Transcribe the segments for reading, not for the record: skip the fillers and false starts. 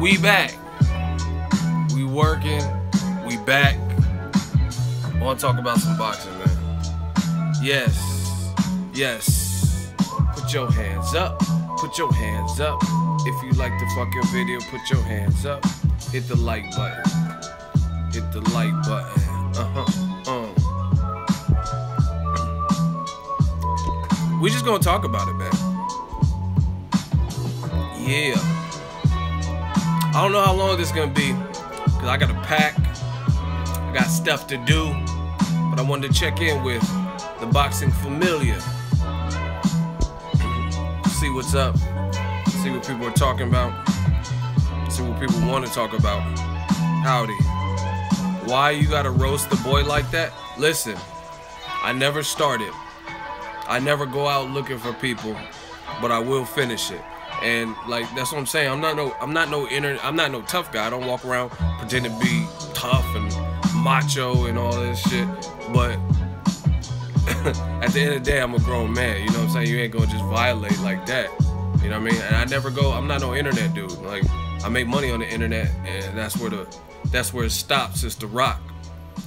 We back. We working. We back. I want to talk about some boxing, man. Yes. Yes. Put your hands up. Put your hands up. If you like the fucking video, put your hands up. Hit the like button. Hit the like button. We just gonna talk about it, man. Yeah. I don't know how long this is gonna be, cause I gotta pack. I got stuff to do, but I wanted to check in with the boxing familia. See what's up. See what people are talking about. See what people want to talk about. Howdy. Why you gotta roast the boy like that? Listen, I never started. I never go out looking for people, but I will finish it. And like that's what I'm saying. I'm not no tough guy. I don't walk around pretending to be tough and macho and all this shit. But at the end of the day, I'm a grown man. You know what I'm saying? You ain't gonna just violate like that. You know what I mean? And I never go. I'm not no internet dude. Like I make money on the internet, and that's where it stops. It's the rock.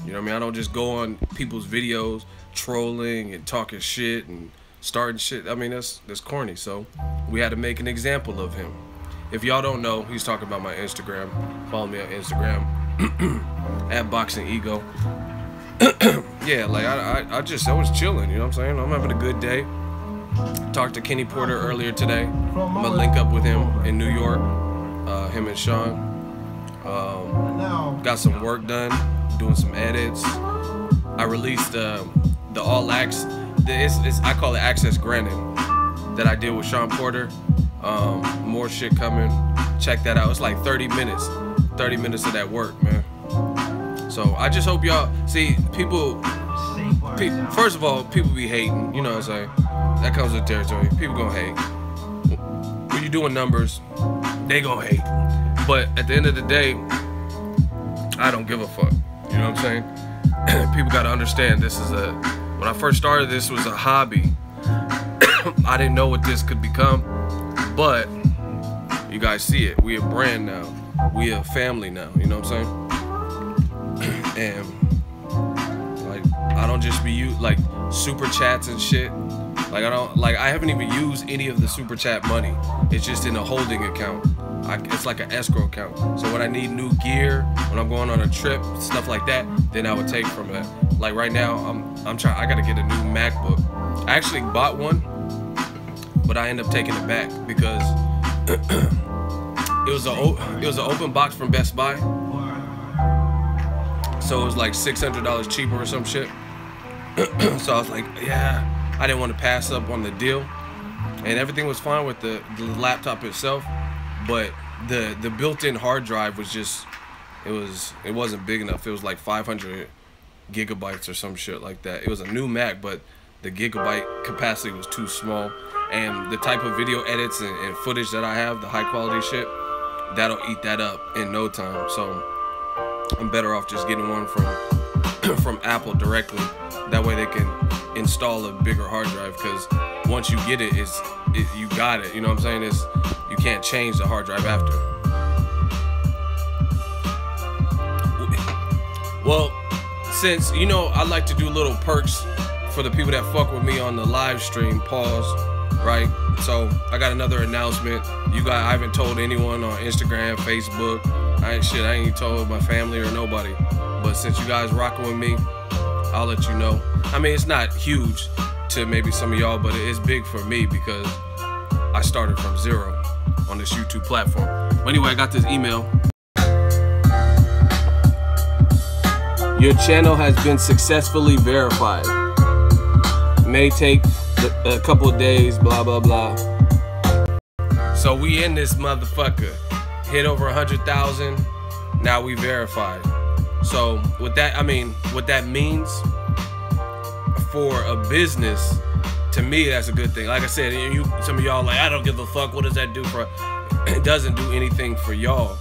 You know what I mean? I don't just go on people's videos trolling and talking shit and starting shit. I mean, that's corny. So we had to make an example of him. If y'all don't know, he's talking about my Instagram. Follow me on Instagram at Boxingego. Yeah, like I was chilling. You know what I'm saying? I'm having a good day. Talked to Kenny Porter earlier today. I'm gonna link up with him in New York. Him and Sean. Got some work done, doing some edits. I released the all access. I call it access granted that I did with Sean Porter. More shit coming. Check that out. It's like 30 minutes of that work, man. So I just hope y'all see people. First of all, people be hating. You know what I'm saying? That comes with territory. People gonna hate. When you're doing numbers, they gonna hate. But at the end of the day, I don't give a fuck. You know what I'm saying? People gotta understand this is when I first started, this was a hobby. I didn't know what this could become, but you guys see it. We a brand now. We a family now. You know what I'm saying? And like, I don't just be like super chats and shit. Like I haven't even used any of the super chat money. It's just in a holding account. It's like an escrow account. So when I need new gear, when I'm going on a trip, stuff like that, then I would take from that. Like right now, I gotta get a new MacBook. I actually bought one, but I ended up taking it back because it was an open box from Best Buy. So it was like $600 cheaper or some shit. So I was like, yeah, I didn't want to pass up on the deal. And everything was fine with the laptop itself. But the built-in hard drive was just, it wasn't big enough. It was like 500 gigabytes or some shit like that. It was a new Mac, but the gigabyte capacity was too small. And the type of video edits and footage that I have, the high quality shit, that'll eat that up in no time. So I'm better off just getting one from Apple directly. That way they can install a bigger hard drive, because once you get it, you got it. You know what I'm saying? You can't change the hard drive after. Well, since you know I like to do little perks for the people that fuck with me on the live stream, right? So I got another announcement. I haven't told anyone on Instagram, Facebook. I ain't told my family or nobody. But since you guys rocking with me, I'll let you know. I mean, it's not huge to maybe some of y'all, but it is big for me because I started from zero on this YouTube platform. But anyway, I got this email. Your channel has been successfully verified. May take a couple of days, blah, blah, blah. So we in this motherfucker. Hit over 100,000. Now we verified. So with that, I mean, what that means for a business, to me, that's a good thing. Like I said, some of y'all like, I don't give a fuck. What does that do for? It doesn't do anything for y'all,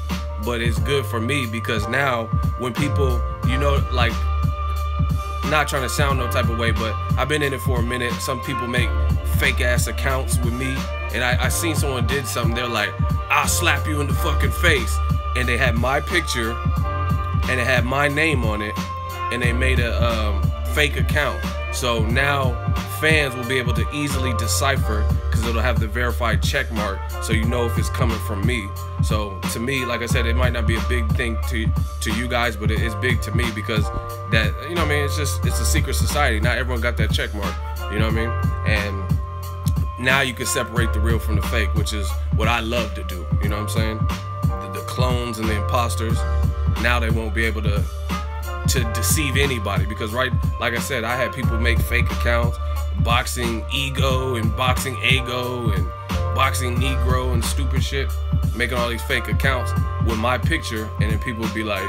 but it's good for me because now when people, you know, like, not trying to sound no type of way, but I've been in it for a minute. Some people make fake ass accounts with me, and I seen someone did something. They're like, I'll slap you in the fucking face. and they had my picture and it had my name on it, and they made a fake account. So now fans will be able to easily decipher, because it'll have the verified check mark, so you know if it's coming from me. So to me, like I said, it might not be a big thing to you guys, but it is big to me, because that, you know what I mean, it's a secret society. Not everyone got that check mark, you know what I mean? And now you can separate the real from the fake, which is what I love to do, you know what I'm saying? The clones and the imposters, now they won't be able to deceive anybody, because like I said, I had people make fake accounts, Boxingego and Boxingego and Boxing Negro and stupid shit, making all these fake accounts with my picture, and then people would be like,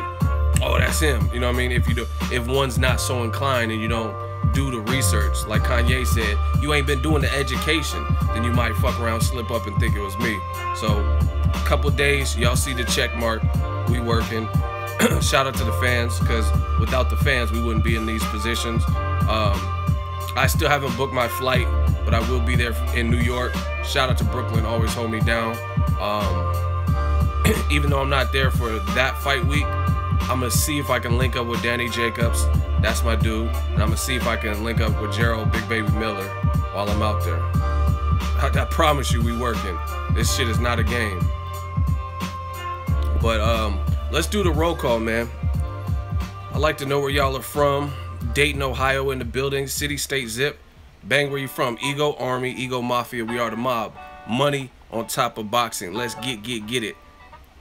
oh, that's him, you know what I mean? If one's not so inclined and you don't do the research, like Kanye said, you ain't been doing the education, then you might fuck around, slip up and think it was me. So a couple days, y'all see the check mark, we working. Shout out to the fans, because without the fans we wouldn't be in these positions. I still haven't booked my flight, but I will be there in New York. Shout out to Brooklyn, always hold me down. Even though I'm not there for that fight week, I'm gonna see if I can link up with Danny Jacobs, that's my dude, and I'm gonna see if I can link up with Gerald Big Baby Miller while I'm out there. I promise you, we working. This shit is not a game. But let's do the roll call, man. I'd like to know where y'all are from. Dayton, Ohio in the building. City, state, zip. Bang, where you from? Ego Army, Ego Mafia, we are the mob. Money on top of boxing. Let's get it.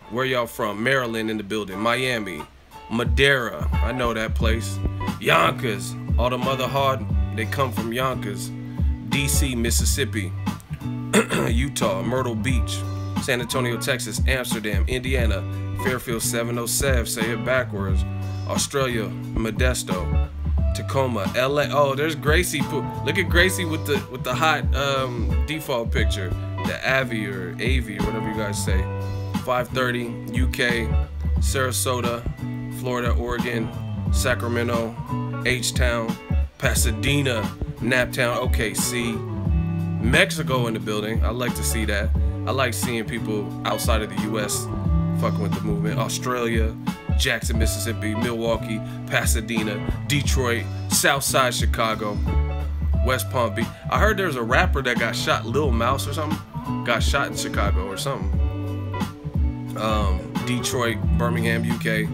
Where y'all from? Maryland in the building. Miami. Madeira, I know that place. Yonkers, all the mother hard, they come from Yonkers. DC, Mississippi. Utah, Myrtle Beach. San Antonio, Texas. Amsterdam, Indiana. Fairfield 707, say it backwards. Australia, Modesto. Tacoma, LA. Oh, there's Gracie. Look at Gracie with the hot default picture. The Avi or Avi or whatever you guys say. 530, UK, Sarasota, Florida, Oregon, Sacramento, H-Town, Pasadena, Naptown, OKC, Mexico in the building. I like to see that. I like seeing people outside of the US fucking with the movement. Australia, Jackson, Mississippi, Milwaukee, Pasadena, Detroit, Southside Chicago, West Palm Beach. I heard there's a rapper that got shot, Lil Mouse or something, got shot in Chicago or something. Detroit, Birmingham, UK,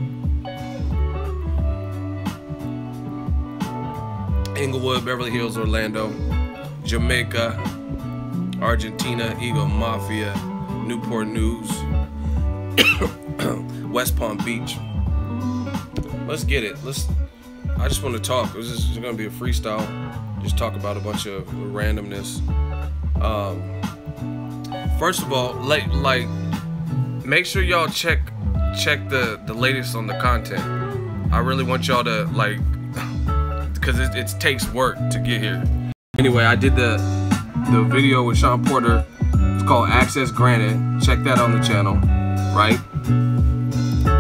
Inglewood, Beverly Hills, Orlando, Jamaica, Argentina, Ego Mafia, Newport News, West Palm Beach. Let's get it. I just want to talk. This is gonna be a freestyle. Just talk about a bunch of randomness. First of all, like make sure y'all check the latest on the content. I really want y'all to because it takes work to get here. Anyway, I did the video with Sean Porter. It's called Access Granted. Check that on the channel, right?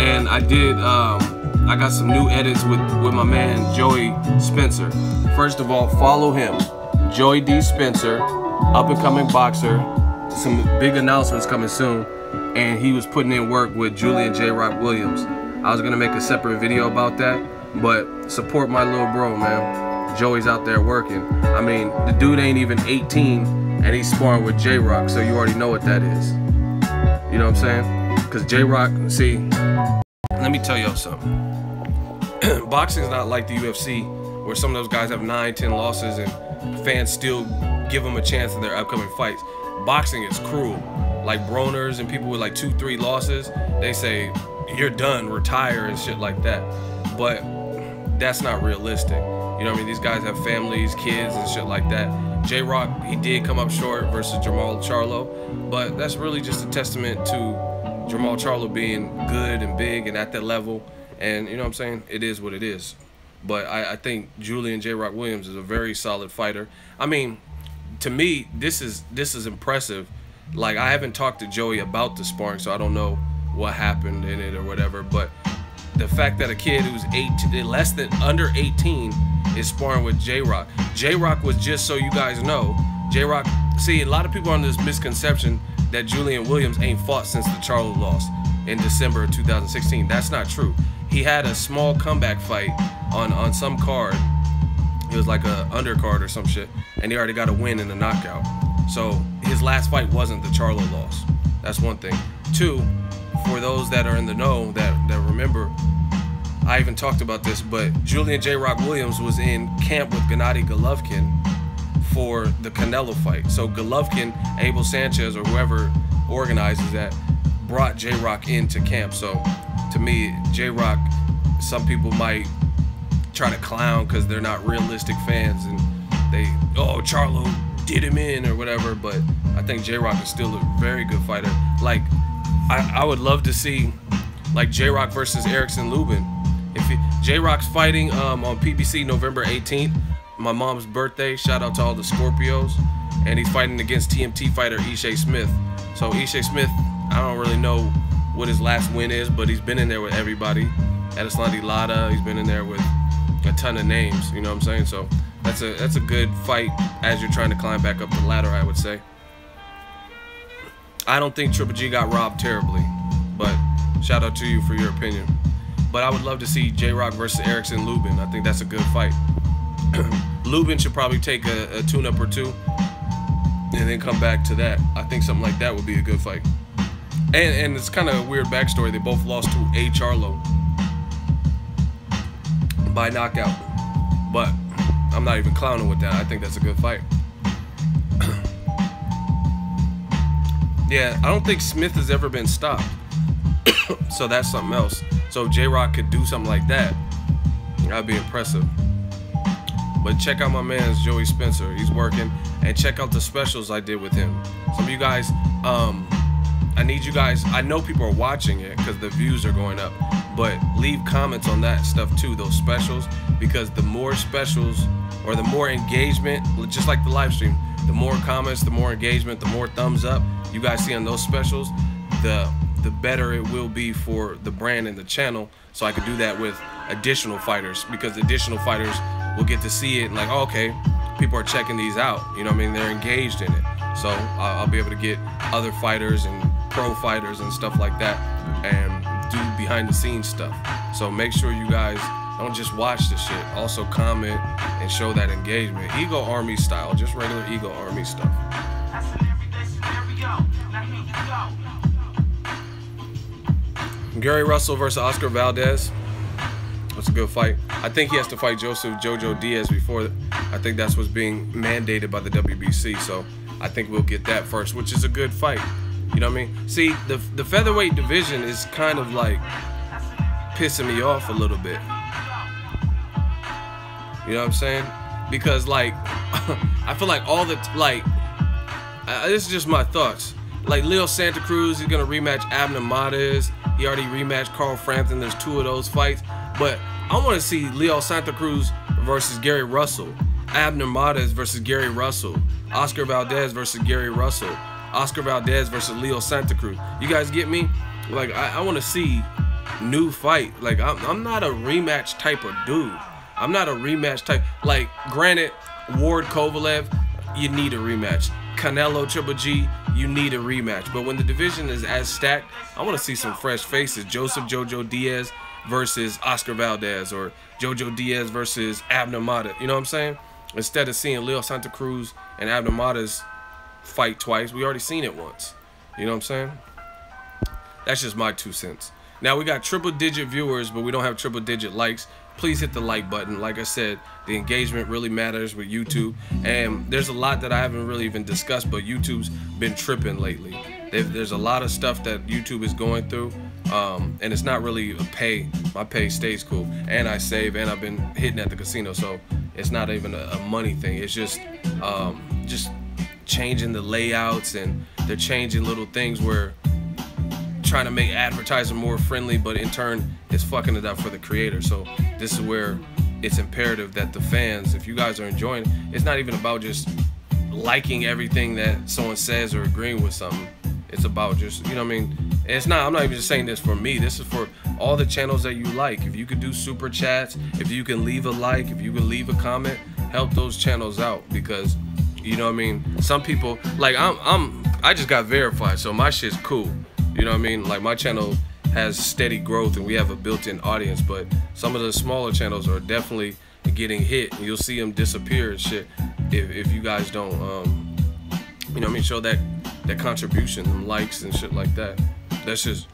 And I did I got some new edits with my man Joey Spencer. First of all, follow him, Joey D. Spencer, up and coming boxer. Some big announcements coming soon. And he was putting in work with Julian J. Rock Williams. I was gonna make a separate video about that, but support my little bro, man. Joey's out there working. I mean, the dude ain't even 18 and he's sparring with J. Rock, so you already know what that is. You know what I'm saying? Because J. Rock, see, let me tell y'all something. Boxing's not like the UFC, where some of those guys have 9, 10 losses and fans still give them a chance in their upcoming fights. Boxing is cruel. Like Broners and people with like 2, 3 losses, they say you're done, retire and shit like that. But that's not realistic. You know what I mean? These guys have families, kids and shit like that. J-Rock, he did come up short versus Jamal Charlo, but that's really just a testament to Jamal Charlo being good and big and at that level. And you know what I'm saying? It is what it is. But I think Julian J. Rock Williams is a very solid fighter. I mean, to me, this is impressive. Like, I haven't talked to Joey about the sparring, so I don't know what happened in it or whatever, but the fact that a kid who's under 18 is sparring with J-Rock. J-Rock was, just so you guys know, J-Rock, see, a lot of people are under this misconception that Julian Williams ain't fought since the Charlo loss. in December of 2016. That's not true. He had a small comeback fight on some card. It was like a undercard or some shit, and he already got a win in the knockout. So his last fight wasn't the Charlo loss. That's one thing. Two, for those that are in the know that remember, I even talked about this, but Julian J. Rock Williams was in camp with Gennady Golovkin for the Canelo fight. So Golovkin, Abel Sanchez, or whoever organizes that, brought J. Rock into camp. So to me, J. Rock, some people might try to clown because they're not realistic fans and they, oh, Charlo did him in or whatever, but I think J. Rock is still a very good fighter. Like, I would love to see like J. Rock versus Erickson Lubin. If J. Rock's fighting on PBC November 18th, my mom's birthday, shout out to all the Scorpios, and he's fighting against TMT fighter Ishe Smith. So Ishe Smith, I don't really know what his last win is, but he's been in there with everybody. Adeslandi Lada, he's been in there with a ton of names, you know what I'm saying? So that's a good fight as you're trying to climb back up the ladder, I would say. I don't think Triple G got robbed terribly, but shout out to you for your opinion. But I would love to see J. Rock versus Erickson Lubin. I think that's a good fight. Lubin should probably take a tune-up or two and then come back to that. I think something like that would be a good fight. And it's kind of a weird backstory. They both lost to A. Charlo by knockout. But I'm not even clowning with that. I think that's a good fight. Yeah, I don't think Smith has ever been stopped. So that's something else. So if J-Rock could do something like that, that'd be impressive. But check out my man's Joey Spencer. He's working. And check out the specials I did with him. Some of you guys, I need you guys, I know people are watching it because the views are going up, but leave comments on that stuff too, those specials, because the more specials or the more engagement, just like the live stream, the more comments, the more engagement, the more thumbs up you guys see on those specials, the better it will be for the brand and the channel, so I could do that with additional fighters, because additional fighters will get to see it and like, oh, okay, people are checking these out, you know what I mean, they're engaged in it. So I'll be able to get other fighters and pro fighters and stuff like that and do behind the scenes stuff. So make sure you guys don't just watch the shit, also comment and show that engagement. Ego Army style, just regular Ego Army stuff. Gary Russell versus Oscar Valdez. That's a good fight. I think he has to fight Joseph Jojo Diaz before. I think that's what's being mandated by the WBC. So I think we'll get that first, which is a good fight. You know what I mean? See, the featherweight division is kind of like pissing me off a little bit. You know what I'm saying? Because like, I feel like all the, like, this is just my thoughts. Like Leo Santa Cruz, he's gonna rematch Abner Mares. He already rematched Carl Frampton. There's 2 of those fights. But I want to see Leo Santa Cruz versus Gary Russell, Abner Mares versus Gary Russell, Oscar Valdez versus Gary Russell, Oscar Valdez versus Leo Santa Cruz. You guys get me? Like, I want to see new fight. Like, I'm not a rematch type of dude. I'm not a rematch type. Like, granted, Ward Kovalev, you need a rematch. Canelo, Triple G, you need a rematch. But when the division is as stacked, I want to see some fresh faces. Joseph Jojo Diaz versus Oscar Valdez, or Jojo Diaz versus Abner Mares. You know what I'm saying? Instead of seeing Leo Santa Cruz and Abner Mares fight twice, we already seen it once. You know what I'm saying? That's just my 2 cents. Now we got triple-digit viewers, but we don't have triple-digit likes. Please hit the like button. Like I said, the engagement really matters with YouTube, and there's a lot that I haven't really even discussed, but YouTube's been tripping lately. There's a lot of stuff that YouTube is going through, and it's not really a pay. My pay stays cool, and I save, and I've been hitting at the casino, so it's not even a money thing. It's just changing the layouts, and they're changing little things where trying to make advertising more friendly, but in turn it's fucking it up for the creator. So this is where it's imperative that the fans, if you guys are enjoying it, it's not even about just liking everything that someone says or agreeing with something. It's about just, you know what I mean? It's not, I'm not even just saying this for me. This is for all the channels that you like. If you could do super chats, if you can leave a like, if you can leave a comment, help those channels out, because you know what I mean? Some people, like I just got verified, so my shit's cool. You know what I mean? Like my channel has steady growth and we have a built-in audience, but some of the smaller channels are definitely getting hit, and you'll see them disappear and shit if you guys don't you know what I mean, show that contribution, them likes and shit like that. That's just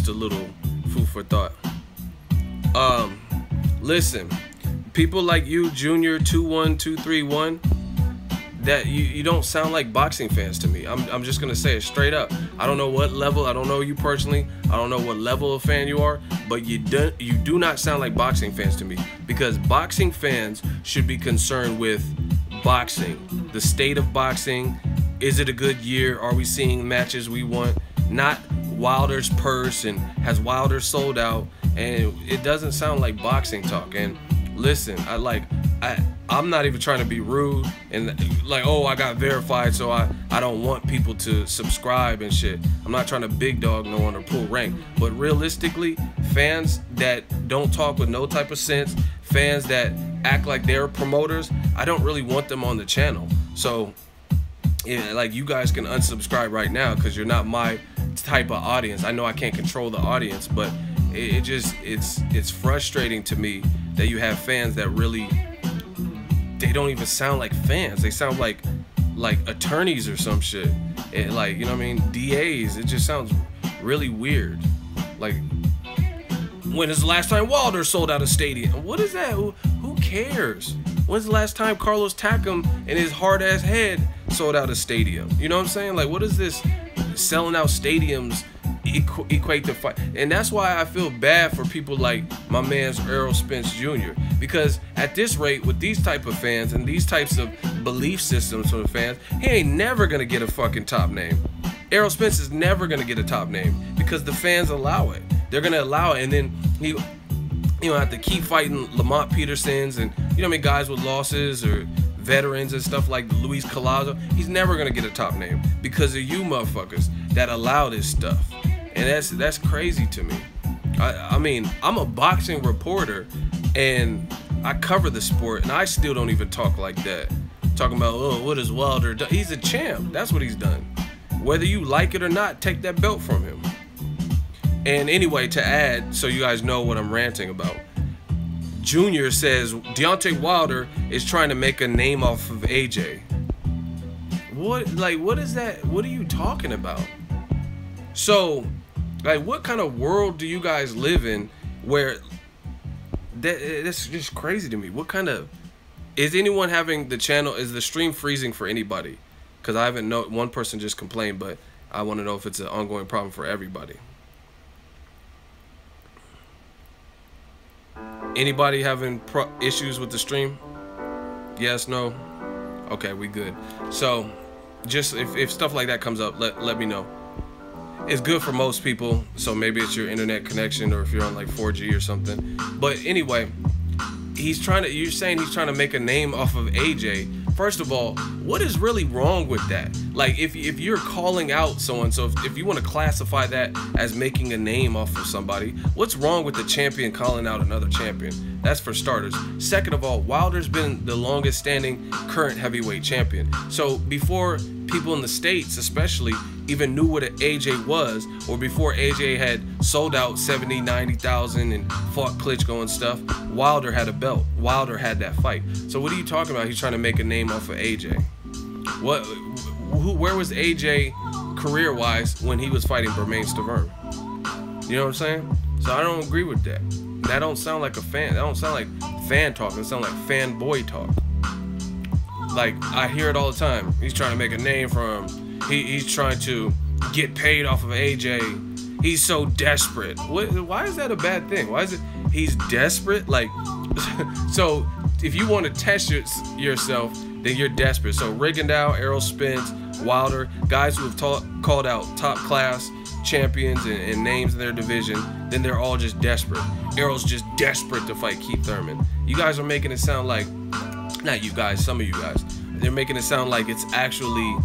a little food for thought. Listen, people like you, Junior 21231, that you don't sound like boxing fans to me. I'm just gonna say it straight up. I don't know what level, I don't know you personally, I don't know what level of fan you are, but you do not sound like boxing fans to me, because boxing fans should be concerned with boxing, the state of boxing. Is it a good year? Are we seeing matches we want? Not Wilder's purse and has Wilder sold out, and it doesn't sound like boxing talk. And listen, I'm not even trying to be rude and like, oh, I got verified, so I don't want people to subscribe and shit. I'm not trying to big dog no one or pull rank, but realistically, fans that don't talk with no type of sense, fans that act like they're promoters, I don't really want them on the channel. So yeah, like, you guys can unsubscribe right now because you're not my type of audience. I know I can't control the audience, but it's frustrating to me that you have fans that really, they don't even sound like fans. They sound like attorneys or some shit. Like, you know what I mean, DAs. It just sounds really weird. Like, when is the last time Wilder sold out a stadium? What is that? Who cares? When's the last time Carlos Takam and his hard-ass head sold out a stadium? You know what I'm saying? Like, what is this selling out stadiums equate to fight? And that's why I feel bad for people like my man's Errol Spence Jr. Because at this rate, with these type of fans and these types of belief systems from the fans, he ain't never gonna get a fucking top name. Errol Spence is never gonna get a top name because the fans allow it. They're gonna allow it, and then he, you know, have to keep fighting Lamont Petersons and, you know, I mean, guys with losses or veterans and stuff like Luis Collazo. He's never gonna get a top name because of you motherfuckers that allow this stuff, and that's crazy to me. I mean, I'm a boxing reporter and I cover the sport, and I still don't even talk like that. Talking about, oh, what is Wilder done? He's a champ. That's what he's done. Whether you like it or not, take that belt from him. And anyway, to add, so you guys know what I'm ranting about, Junior says Deontay Wilder is trying to make a name off of AJ. What, like, what is that? What are you talking about? So, like, what kind of world do you guys live in where that's just crazy to me? What kind of, is anyone having the channel, is the stream freezing for anybody? Because I haven't known, one person just complained, but I want to know if it's an ongoing problem for everybody. Anybody having issues with the stream? Yes, no? Okay, we good. So, just if stuff like that comes up, let me know. It's good for most people, so maybe it's your internet connection or if you're on like 4G or something. But anyway, you're saying he's trying to make a name off of AJ. First of all, what is really wrong with that? Like, if you're calling out someone, so if you want to classify that as making a name off of somebody, what's wrong with the champion calling out another champion? That's for starters. Second of all, Wilder's been the longest standing current heavyweight champion. So before people in the States especially even knew what an AJ was, or before AJ had sold out 70, 90,000 and fought Klitschko and stuff, Wilder had a belt. Wilder had that fight. So what are you talking about? He's trying to make a name off of AJ. Where was AJ career-wise when he was fighting Bermane Stiverne? You know what I'm saying? So I don't agree with that. That don't sound like a fan. That don't sound like fan talk. It sounds like fanboy talk. Like, I hear it all the time. He's trying to make a name for him. He's trying to get paid off of AJ. He's so desperate. Why is that a bad thing? Why is it he's desperate? Like, so if you want to test yourself, then you're desperate. So Rigondeaux, Errol Spence, Wilder, guys who have called out top class champions and names in their division, then they're all just desperate. Errol's just desperate to fight Keith Thurman. You guys are making it sound like, not you guys, some of you guys, they're making it sound like it's actually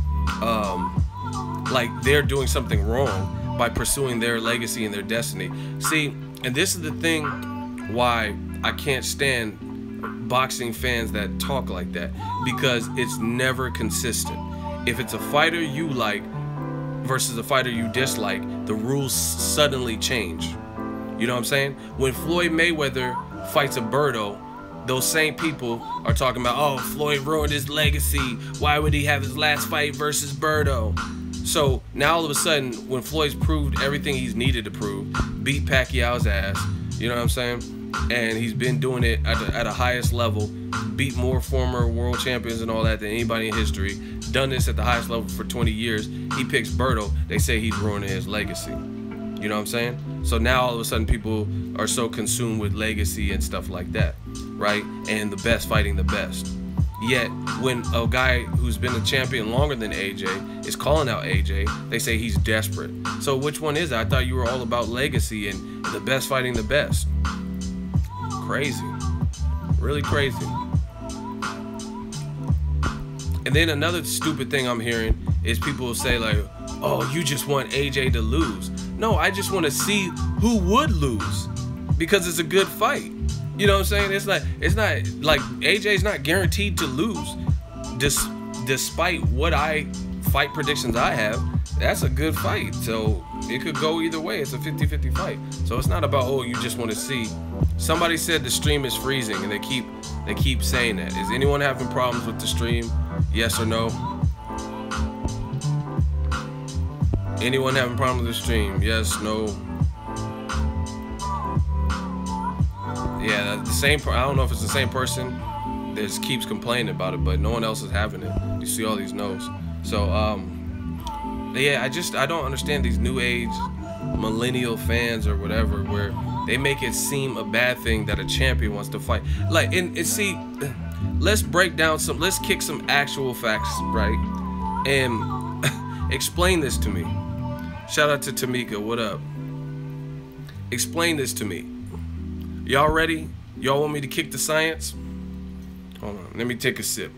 like they're doing something wrong by pursuing their legacy and their destiny. See, and this is the thing why I can't stand boxing fans that talk like that, because it's never consistent. If it's a fighter you like versus a fighter you dislike, the rules suddenly change. You know what I'm saying? When Floyd Mayweather fights a Birdo, those same people are talking about, oh, Floyd ruined his legacy. Why would he have his last fight versus Birdo? So now all of a sudden, when Floyd's proved everything he's needed to prove, beat Pacquiao's ass, you know what I'm saying? And he's been doing it at a highest level, beat more former world champions and all that than anybody in history, done this at the highest level for 20 years. He picks Birdo. They say he's ruining his legacy. You know what I'm saying? So now all of a sudden people are so consumed with legacy and stuff like that, right? And the best fighting the best. Yet when a guy who's been a champion longer than AJ is calling out AJ, they say he's desperate. So which one is it? I thought you were all about legacy and the best fighting the best. Crazy. Really crazy. And then another stupid thing I'm hearing is people say like, oh, you just want AJ to lose. No, I just want to see who would lose because it's a good fight. You know what I'm saying? It's not like AJ's not guaranteed to lose. Despite what fight predictions I have, that's a good fight. So it could go either way. It's a 50-50 fight. So it's not about, oh, you just want to see. Somebody said the stream is freezing, and they keep saying that. Is anyone having problems with the stream? Yes or no? Anyone having problems with the stream? Yes, no. Yeah, the same. I don't know if it's the same person that just keeps complaining about it, but no one else is having it. You see all these no's. So, yeah, I don't understand these new age millennial fans or whatever, where they make it seem a bad thing that a champion wants to fight. Like, and see, let's break down let's kick some actual facts, right? And explain this to me. Shout out to Tamika, what up? Explain this to me. Y'all ready? Y'all want me to kick the science? Hold on, let me take a sip.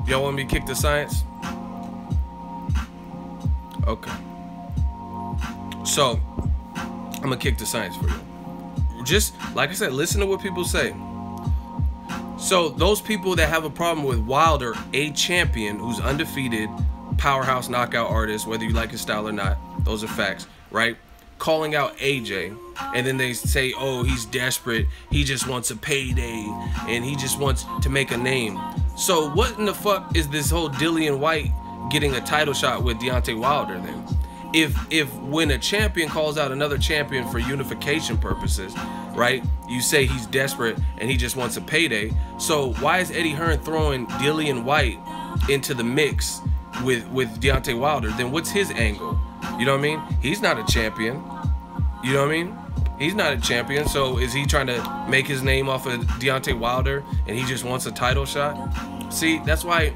Y'all want me to kick the science? Okay. So, I'm gonna kick the science for you. Just, like I said, listen to what people say. So, those people that have a problem with Wilder, a champion who's undefeated, powerhouse knockout artist, whether you like his style or not, those are facts, right? Calling out AJ, and then they say, oh, he's desperate, he just wants a payday, and he just wants to make a name. So what in the fuck is this whole Dillian White getting a title shot with Deontay Wilder then? If when a champion calls out another champion for unification purposes, right, you say he's desperate and he just wants a payday, so why is Eddie Hearn throwing Dillian White into the mix with Deontay Wilder? Then what's his angle? You know what I mean? He's not a champion. You know what I mean? He's not a champion. So is he trying to make his name off of Deontay Wilder and he just wants a title shot? See, that's why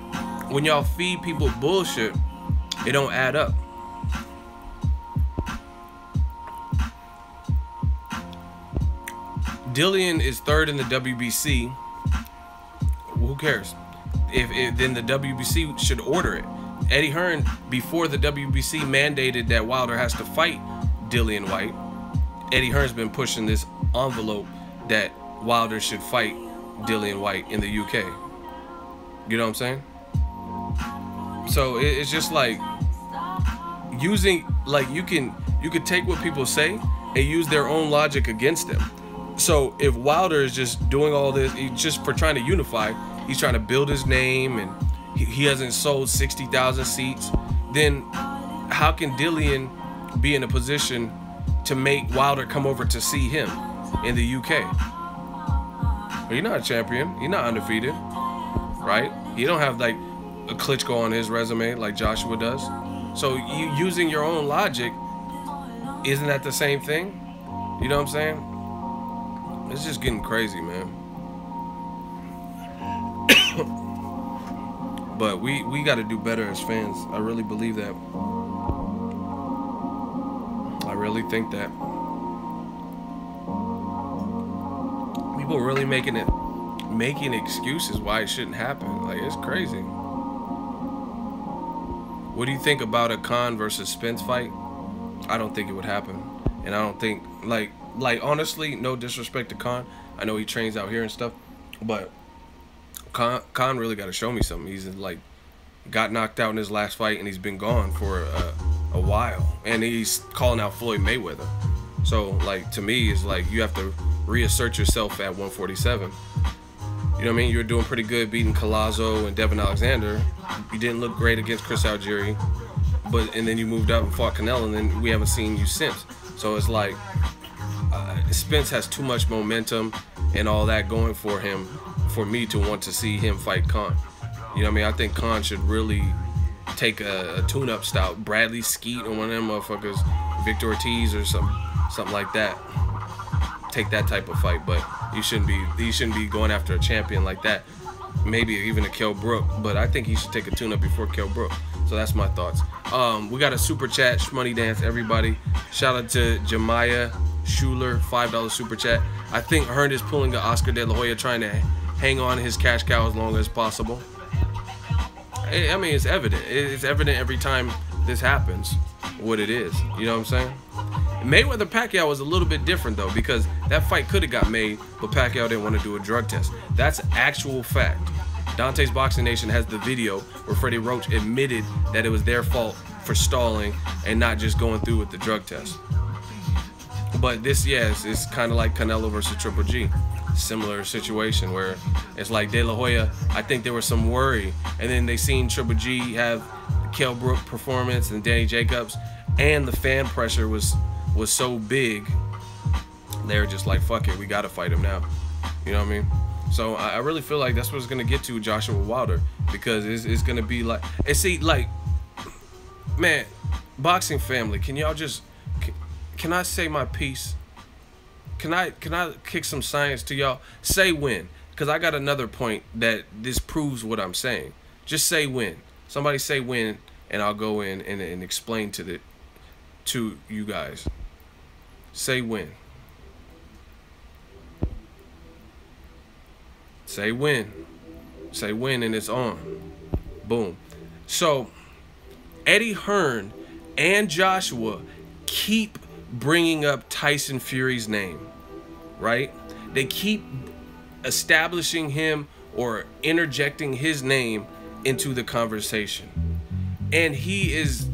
when y'all feed people bullshit, it don't add up. Dillian is third in the WBC. Who cares? If then the WBC should order it. Eddie Hearn, before the WBC mandated that Wilder has to fight Dillian White, Eddie Hearn's been pushing this envelope that Wilder should fight Dillian White in the UK. You know what I'm saying? So it's just like using, like, you could take what people say and use their own logic against them. So if Wilder is just doing all this just for trying to unify, he's trying to build his name and he hasn't sold 60,000 seats, then how can Dillian be in a position to make Wilder come over to see him in the UK? He's not a champion. He's not undefeated, right? He don't have like a Klitschko on his resume like Joshua does. So you using your own logic, isn't that the same thing? You know what I'm saying? It's just getting crazy, man. But we got to do better as fans. I really believe that. I really think that. People really making excuses why it shouldn't happen. Like, it's crazy. What do you think about a Khan versus Spence fight? I don't think it would happen. And I don't think, like honestly, no disrespect to Khan. I know he trains out here and stuff, but Khan really got to show me something. He's like got knocked out in his last fight and he's been gone for a while, and he's calling out Floyd Mayweather. So like, to me, it's like you have to reassert yourself at 147. You know what I mean? You're doing pretty good beating Collazo and Devin Alexander. You didn't look great against Chris Algieri, and then you moved up and fought Canelo, and then we haven't seen you since. So it's like Spence has too much momentum and all that going for him for me to want to see him fight Khan. You know what I mean? I think Khan should really take a tune-up style, Bradley Skeet or one of them motherfuckers, Victor Ortiz or something like that. Take that type of fight, but he shouldn't be going after a champion like that. Maybe even a Kell Brook, but I think he should take a tune-up before Kell Brook. So that's my thoughts. We got a super chat, Shmoney Dance, everybody. Shout out to Jemiah Schuler, $5 super chat. I think Hearn is pulling an Oscar De La Hoya, trying to hang on his cash cow as long as possible. I mean, it's evident. It's evident every time this happens what it is. You know what I'm saying? Mayweather-Pacquiao was a little bit different, though, because that fight could have got made, but Pacquiao didn't want to do a drug test. That's actual fact. Dante's Boxing Nation has the video where Freddie Roach admitted that it was their fault for stalling and not just going through with the drug test. But this, yes, it's kind of like Canelo versus Triple G. Similar situation where it's like De La Hoya, I think there was some worry, and then they seen Triple G have the Kell Brook performance and Danny Jacobs, and the fan pressure was so big, they were just like, fuck it, we gotta fight him now. You know what I mean? So I really feel like that's what it's gonna get to with Joshua Wilder, because it's gonna be like, and see, like, man, boxing family, can y'all just, can I say my piece? Can I kick some science to y'all? Say when, because I got another point that this proves what I'm saying. Just say when. Somebody say when, and I'll go in and explain to you guys. Say when. Say when. Say when, and it's on. Boom. So Eddie Hearn and Joshua keep bringing up Tyson Fury's name, right? They keep establishing him or interjecting his name into the conversation. And he is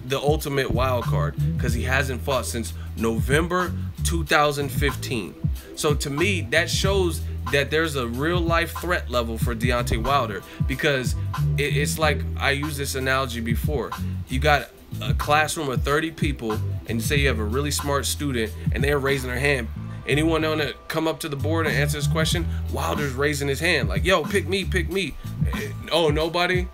the ultimate wild card because he hasn't fought since November 2015. So to me, that shows that there's a real life threat level for Deontay Wilder, because it's like, I used this analogy before. You got a classroom of 30 people, and you say you have a really smart student, and they're raising their hand. Anyone want to come up to the board and answer this question? Wilder's raising his hand like, yo, pick me, pick me. Oh, nobody?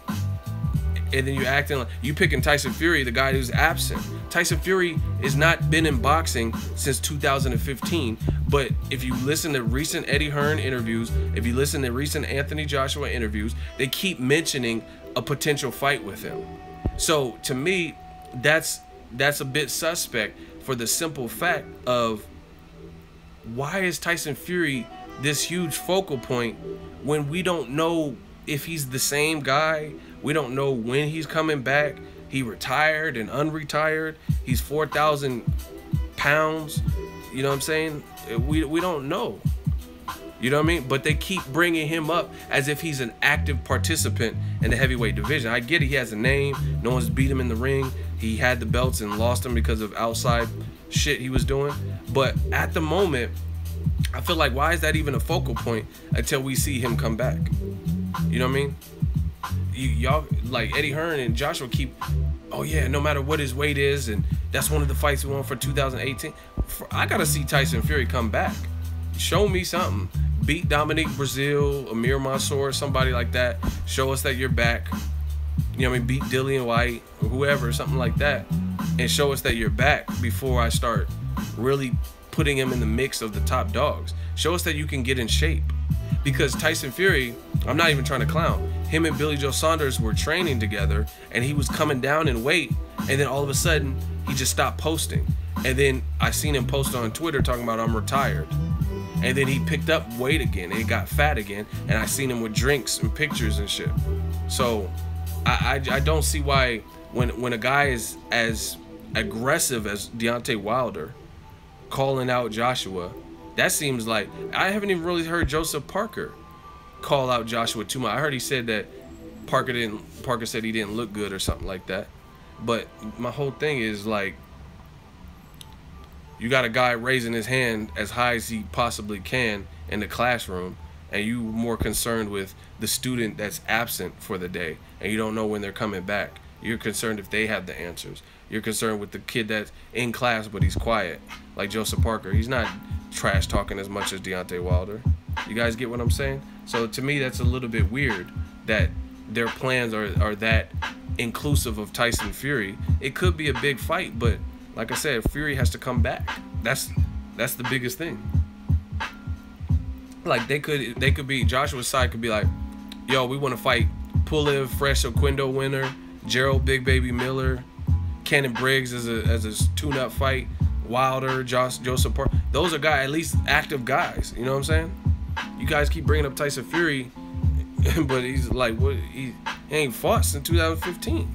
And then you acting like you picking Tyson Fury, the guy who's absent. Tyson Fury has not been in boxing since 2015. But if you listen to recent Eddie Hearn interviews, if you listen to recent Anthony Joshua interviews, they keep mentioning a potential fight with him. So to me, that's a bit suspect, for the simple fact of, why is Tyson Fury this huge focal point when we don't know if he's the same guy? We don't know when he's coming back. He retired and unretired. He's 4,000 pounds. You know what I'm saying? We don't know. You know what I mean? But they keep bringing him up as if he's an active participant in the heavyweight division. I get it, he has a name. No one's beat him in the ring. He had the belts and lost them because of outside shit he was doing. But at the moment, I feel like, why is that even a focal point until we see him come back? You know what I mean? Y'all, like Eddie Hearn and Joshua keep, oh yeah, no matter what his weight is, and that's one of the fights we want for 2018. I gotta see Tyson Fury come back. Show me something. Beat Dominique Brazil, Amir Mansour, somebody like that. Show us that you're back. You know what I mean? Beat Dillian White or whoever, something like that. And show us that you're back before I start really putting him in the mix of the top dogs. Show us that you can get in shape. Because Tyson Fury, I'm not even trying to clown, him and Billy Joe Saunders were training together, and he was coming down in weight, and then all of a sudden, he just stopped posting. And then I seen him post on Twitter talking about, I'm retired. And then he picked up weight again, and he got fat again, and I seen him with drinks and pictures and shit. So I don't see why, when a guy is as aggressive as Deontay Wilder calling out Joshua, that seems like, I haven't even really heard Joseph Parker call out Joshua too much. I heard he said that Parker said he didn't look good or something like that. But my whole thing is like, you got a guy raising his hand as high as he possibly can in the classroom, and you more concerned with the student that's absent for the day and you don't know when they're coming back. You're concerned if they have the answers. You're concerned with the kid that's in class but he's quiet, like Joseph Parker. He's not trash talking as much as Deontay Wilder. You guys get what I'm saying? So to me, that's a little bit weird that their plans are that inclusive of Tyson Fury. It could be a big fight, but like I said, Fury has to come back. That's the biggest thing. Like they could be, Joshua's side could be like, yo, we want to fight Pulev, Fresh Oquendo winner, Gerald Big Baby Miller, Cannon Briggs as a tune-up fight, Wilder, Joseph Parker. Those are guys, at least active guys. You know what I'm saying? You guys keep bringing up Tyson Fury, but he's like, what? He ain't fought since 2015.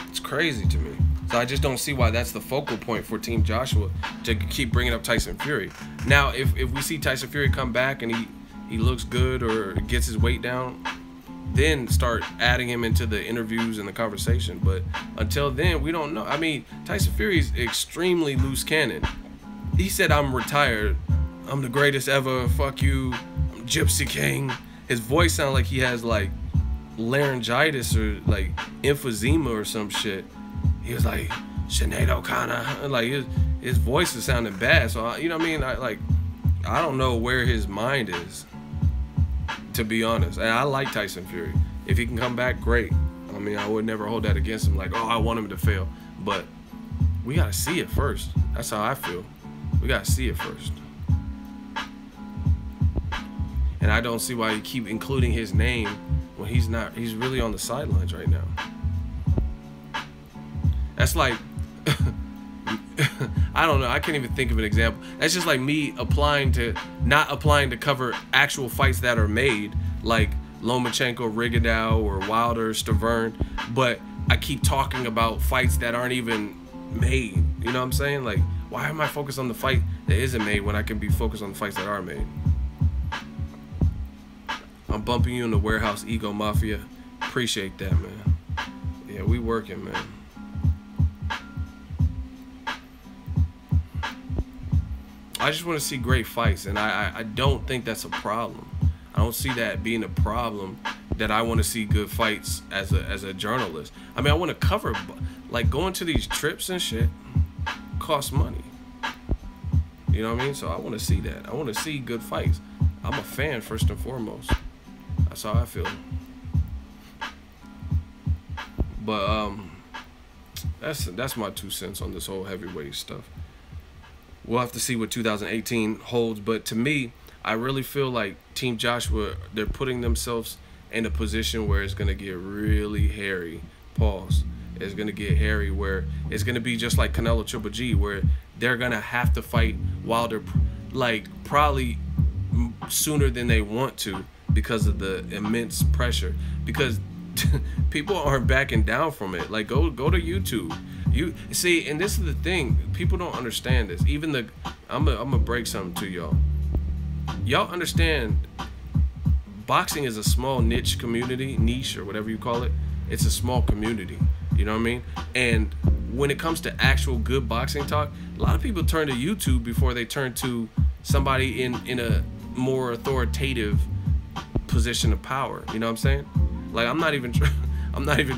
It's crazy to me. So I just don't see why that's the focal point for Team Joshua to keep bringing up Tyson Fury. Now, if we see Tyson Fury come back and he looks good or gets his weight down, then start adding him into the interviews and the conversation. But until then, we don't know. I mean, Tyson Fury's extremely loose cannon. He said, I'm retired. I'm the greatest ever. Fuck you. I'm Gypsy King. His voice sounds like he has like laryngitis or like emphysema or some shit. He was like, Sinead O'Connor. Like his voice is sounding bad. So, you know what I mean? I don't know where his mind is, to be honest. And I like Tyson Fury. If he can come back, great. I mean, I would never hold that against him. Like, oh, I want him to fail. But we got to see it first. That's how I feel. We got to see it first. And I don't see why you keep including his name when he's not. He's really on the sidelines right now. That's like, I don't know. I can't even think of an example. That's just like me not applying to cover actual fights that are made, like Lomachenko, Rigondeaux, or Wilder, Stavern. But I keep talking about fights that aren't even made. You know what I'm saying? Like, why am I focused on the fight that isn't made when I can be focused on the fights that are made? I'm bumping you in the warehouse, Ego Mafia. Appreciate that, man. Yeah, we working, man. I just want to see great fights, and I don't think that's a problem. I don't see that being a problem, that I want to see good fights as a journalist. I mean, I want to cover, like, going to these trips and shit costs money. You know what I mean? So I want to see that. I want to see good fights. I'm a fan first and foremost. That's how I feel. But that's my 2 cents on this whole heavyweight stuff. We'll have to see what 2018 holds. But to me, I really feel like Team Joshua, they're putting themselves in a position where it's going to get really hairy. Pause. It's going to get hairy where it's going to be just like Canelo Triple G, where they're going to have to fight Wilder, like, probably sooner than they want to because of the immense pressure. Because people aren't backing down from it. Like, go to YouTube. You see, and this is the thing, people don't understand this. Even I'm gonna break something to y'all. Y'all understand, boxing is a small niche or whatever you call it. It's a small community. You know what I mean? And when it comes to actual good boxing talk, a lot of people turn to YouTube before they turn to somebody in a more authoritative position of power. You know what I'm saying? Like, I'm not even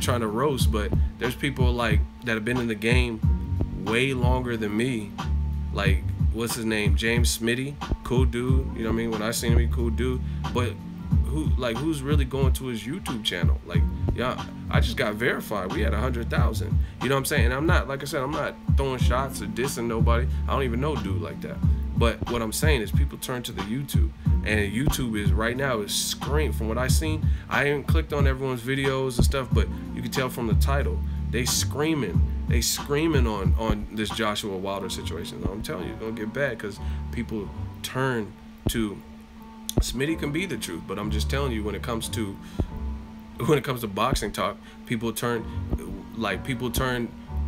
trying to roast, but there's people like that have been in the game way longer than me. Like, what's his name? James Smitty, cool dude. You know what I mean? When I seen him, he cool dude. But who's really going to his YouTube channel? Like, yeah, I just got verified. We had 100,000. You know what I'm saying? And I'm not, like I said, I'm not throwing shots or dissing nobody. I don't even know dude like that. But what I'm saying is people turn to the YouTube. And YouTube is right now is screaming. From what I seen, I haven't clicked on everyone's videos and stuff, but you can tell from the title, they screaming on this Joshua Wilder situation. I'm telling you, it's gonna get bad because people turn to Smitty. Can be the truth, but I'm just telling you, when it comes to boxing talk, people turn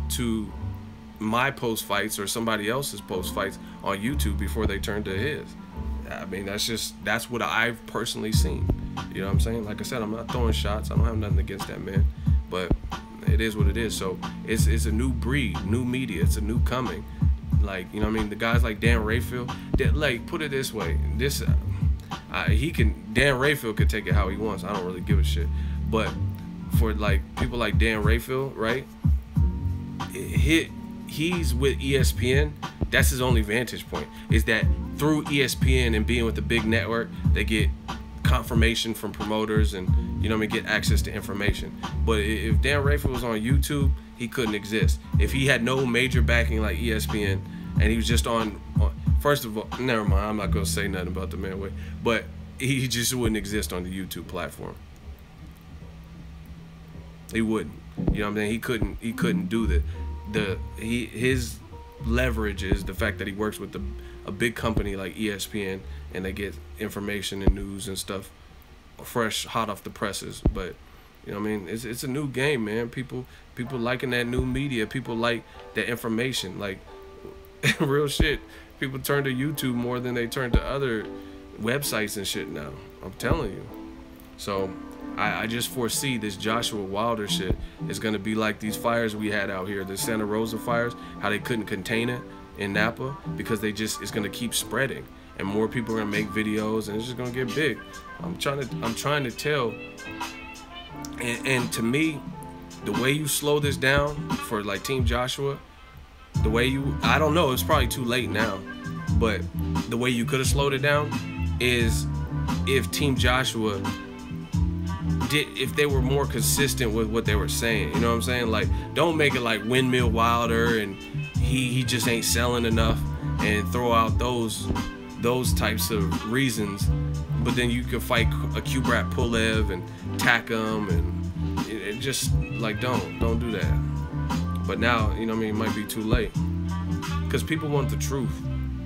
to my post fights or somebody else's post fights on YouTube before they turn to his. I mean, that's what I've personally seen. You know what I'm saying? Like I said, I'm not throwing shots. I don't have nothing against that man, but it is what it is. So it's a new breed, new media. It's a new coming. Like, you know what I mean? The guys like Dan Rayfield, like, put it this way, Dan Rayfield could take it how he wants. I don't really give a shit. But for like people like Dan Rayfield, right? He's with ESPN. That's his only vantage point, is that through ESPN and being with the big network, they get confirmation from promoters and, you know what I mean, get access to information. But if Dan Rayfield was on YouTube, he couldn't exist. If he had no major backing like ESPN and he was just on first of all, never mind, I'm not gonna say nothing about the man, but he just wouldn't exist on the YouTube platform. He wouldn't. You know what I'm saying? He couldn't do his leverage is the fact that he works with a big company like ESPN, and they get information and news and stuff fresh, hot off the presses. But you know what I mean? It's a new game, man. People liking that new media. People like that information. Like, real shit. People turn to YouTube more than they turn to other websites and shit now. I'm telling you. So I just foresee this Joshua Wilder shit is gonna be like these fires we had out here, the Santa Rosa fires, how they couldn't contain it in Napa because it's gonna keep spreading, and more people are gonna make videos, and it's just gonna get big. I'm trying to tell, and to me, the way you slow this down for like Team Joshua, I don't know, it's probably too late now, but the way you could have slowed it down is if Team Joshua if they were more consistent with what they were saying. You know what I'm saying? Like, don't make it like Windmill Wilder and he just ain't selling enough, and throw out those types of reasons. But then you could fight a Kubrat Pulev and tack him, and it just like don't do that. But now, you know what I mean, it might be too late, because people want the truth.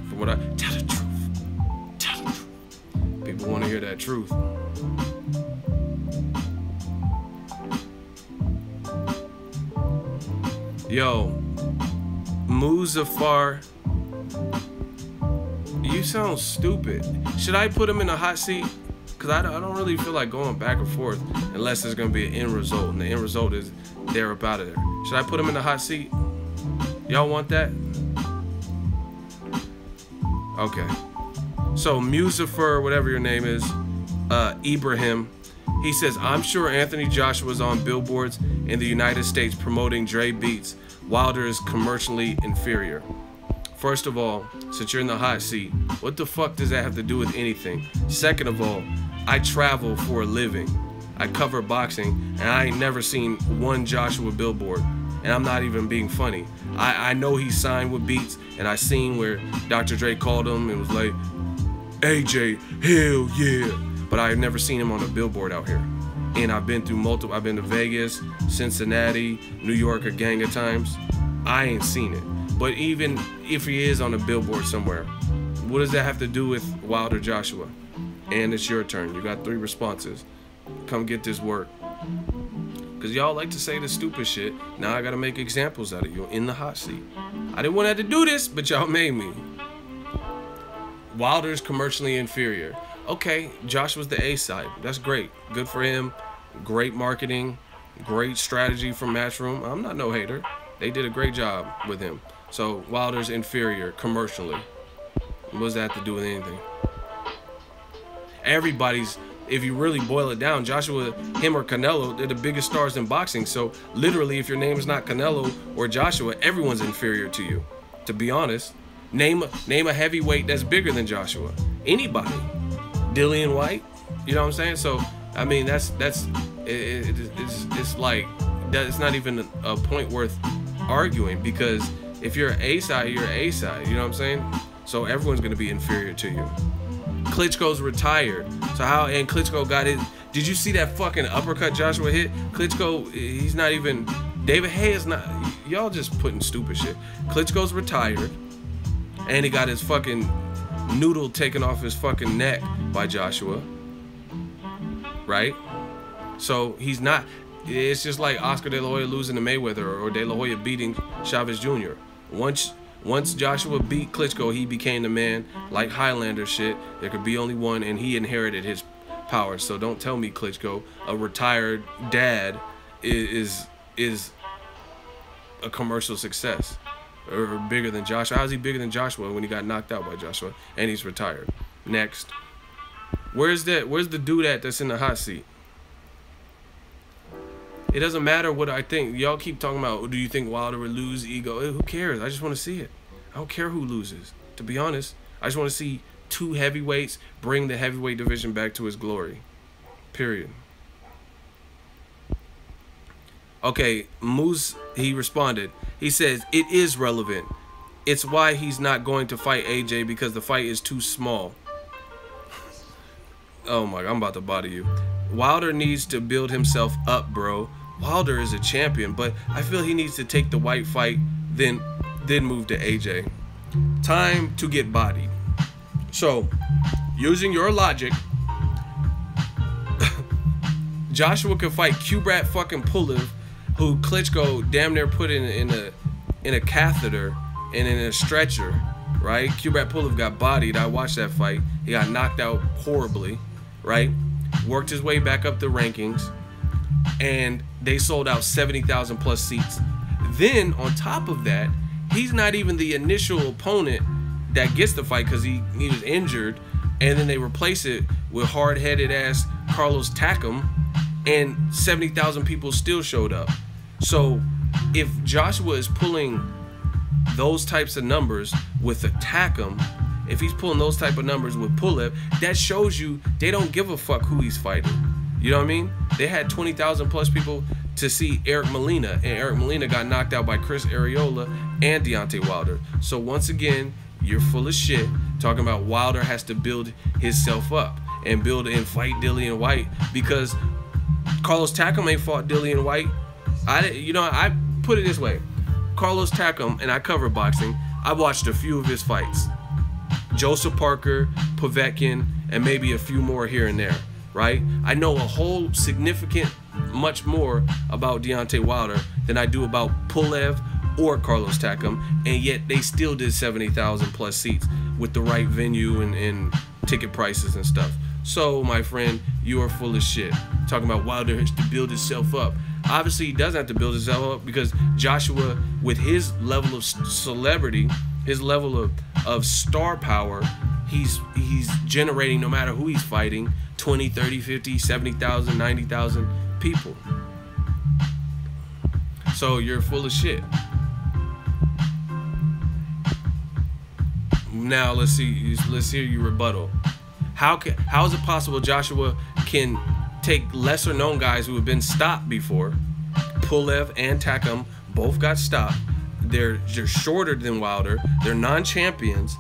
From what tell the truth. People want to hear that truth. Yo, Muzafar, you sound stupid. Should I put him in a hot seat? Because I don't really feel like going back and forth unless there's going to be an end result. And the end result is they're up out of there. Should I put him in the hot seat? Y'all want that? Okay. So Muzafar, whatever your name is, Ibrahim, he says, I'm sure Anthony Joshua's on billboards in the United States promoting Dre Beats. Wilder is commercially inferior. First of all, since you're in the hot seat, what the fuck does that have to do with anything? Second of all, I travel for a living. I cover boxing, and I ain't never seen one Joshua billboard. And I'm not even being funny. I know he signed with Beats, and I seen where Dr. Dre called him and was like, AJ, hell yeah. But I've never seen him on a billboard out here. And I've been through multiple, I've been to Vegas, Cincinnati, New York a gang of times. I ain't seen it. But even if he is on a billboard somewhere, what does that have to do with Wilder Joshua? And it's your turn. You got 3 responses. Come get this work. Because y'all like to say the stupid shit. Now I got to make examples out of you in the hot seat. I didn't want to have to do this, but y'all made me. Wilder's commercially inferior. Okay, Joshua's the A side. That's great. Good for him. Great marketing. Great strategy from Matchroom. I'm not no hater. They did a great job with him. So Wilder's inferior commercially. What does that have to do with anything? Everybody's, if you really boil it down, Joshua, him or Canelo, they're the biggest stars in boxing. So literally, if your name is not Canelo or Joshua, everyone's inferior to you. To be honest, name a heavyweight that's bigger than Joshua. Anybody. Dillian White, you know what I'm saying? So I mean, it's like it's not even a point worth arguing, because if you're A side, you're A side. You know what I'm saying? So everyone's gonna be inferior to you. Klitschko's retired. So how? And Klitschko got his. Did you see that fucking uppercut Joshua hit? Klitschko, he's not even. David Haye is not. Y'all just putting stupid shit. Klitschko's retired, and he got his fucking noodle taken off his fucking neck by Joshua, right? So he's not. It's just like Oscar De La Hoya losing to Mayweather, or De La Hoya beating Chavez Jr. Once Joshua beat Klitschko, he became the man. Like Highlander shit, there could be only one, and he inherited his power. So don't tell me Klitschko, a retired dad, is a commercial success or bigger than Joshua. How's he bigger than Joshua when he got knocked out by Joshua and he's retired? Next. Where's the dude that's in the hot seat? It doesn't matter what I think. Y'all keep talking about, do you think Wilder would lose? Ego. Who cares? I just want to see it. I don't care who loses. To be honest, I just want to see two heavyweights bring the heavyweight division back to its glory. Period. Okay, Moose, he responded. He says, it is relevant. It's why he's not going to fight AJ, because the fight is too small. Oh my, I'm about to body you. Wilder needs to build himself up, bro. Wilder is a champion, but I feel he needs to take the white fight, then move to AJ. Time to get bodied. So, using your logic, Joshua could fight Kubrat fucking Pulev, who Klitschko damn near put in a catheter and in a stretcher, right? Kubrat Pulev got bodied. I watched that fight. He got knocked out horribly, right? Worked his way back up the rankings, and they sold out 70,000 plus seats. Then on top of that, he's not even the initial opponent that gets the fight because he was injured, and then they replace it with hard-headed ass Carlos Takam, and 70,000 people still showed up. So if Joshua is pulling those types of numbers with a Takam, if he's pulling those type of numbers with Pulev, that shows you they don't give a fuck who he's fighting. You know what I mean? They had 20,000 plus people to see Eric Molina, and Eric Molina got knocked out by Chris Arreola and Deontay Wilder. So once again, you're full of shit talking about Wilder has to build himself up and build and fight Dillian White, because Carlos Takam ain't fought Dillian White. I put it this way. Carlos Takam, and I cover boxing, I watched a few of his fights. Joseph Parker, Povetkin, and maybe a few more here and there, right? I know a whole significant much more about Deontay Wilder than I do about Pulev or Carlos Takam, and yet they still did 70,000 plus seats with the right venue and ticket prices and stuff. So, my friend, you are full of shit. Talking about Wilder has to build himself up. Obviously, he doesn't have to build himself up, because Joshua, with his level of celebrity, his level of star power, he's generating, no matter who he's fighting, 20, 30, 50, 70,000, 90,000 people. So you're full of shit. Now let's hear you rebuttal. How is it possible Joshua can take lesser known guys who have been stopped before? Pulev and Takam both got stopped. They're shorter than Wilder. They're non-champions.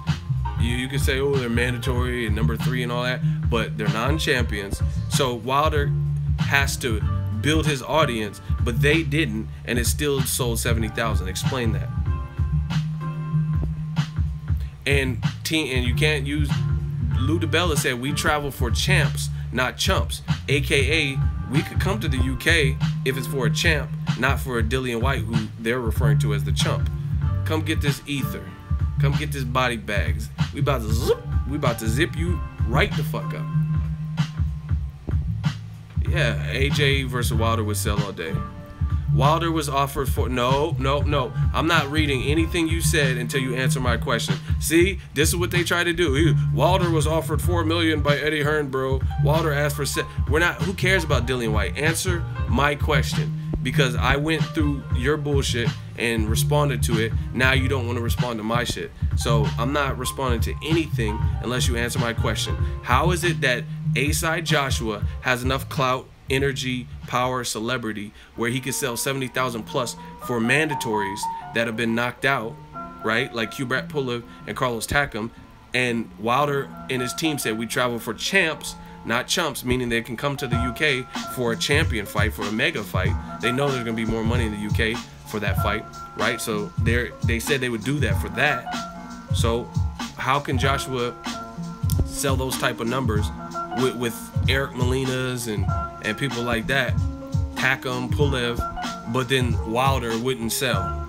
You could say, oh, they're mandatory and number 3 and all that, but they're non-champions. So Wilder has to build his audience, but they didn't, and it still sold 70,000. Explain that. And you can't use. Lou DiBella said we travel for champs, not chumps. AKA, we could come to the UK if it's for a champ, not for a Dillian White, who they're referring to as the chump. Come get this ether. Come get this body bags. We about to zip you right the fuck up. Yeah, AJ versus Wilder would sell all day. Wilder was offered for no. I'm not reading anything you said until you answer my question. See, this is what they try to do. Wilder was offered $4 million by Eddie Hearn, bro. Wilder asked for we're not. Who cares about Dillian White? Answer my question, because I went through your bullshit and responded to it. Now you don't want to respond to my shit. So I'm not responding to anything unless you answer my question. How is it that A-side Joshua has enough clout, energy, power, celebrity where he could sell 70,000 plus for mandatories that have been knocked out, right? Like Kubrat Pulev and Carlos Takam, and Wilder and his team said we travel for champs, not chumps, meaning they can come to the UK for a champion fight, for a mega fight. They know there's gonna be more money in the UK for that fight, right? So they said they would do that for that. So how can Joshua sell those type of numbers with Eric Molina's and people like that, Takam, Pulev, but then Wilder wouldn't sell?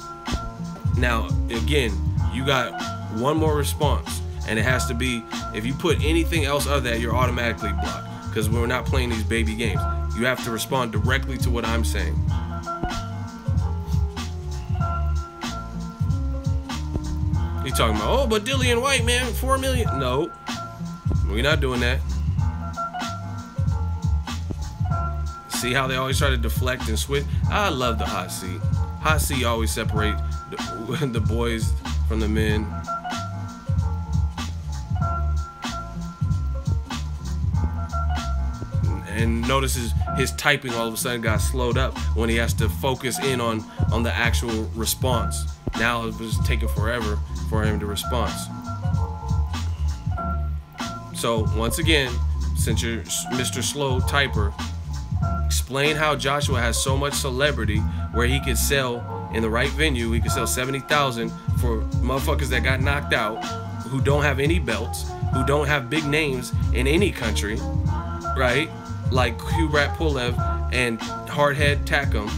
Now, again, you got one more response, and it has to be, if you put anything else other than that, you're automatically blocked. because we're not playing these baby games. You have to respond directly to what I'm saying. You talking about, oh, but Dillian White, man, 4 million. No, we're not doing that. See how they always try to deflect and switch? I love the hot seat. Hot seat always separate the boys from the men. And notice his typing all of a sudden got slowed up when he has to focus in on the actual response. Now it was taking forever for him to respond. So once again, since you're Mr. Slow Typer, explain how Joshua has so much celebrity where he could sell in the right venue. He could sell 70,000 for motherfuckers that got knocked out, who don't have any belts, who don't have big names in any country, right? Like Kubrat Pulev and Hardhead Takam,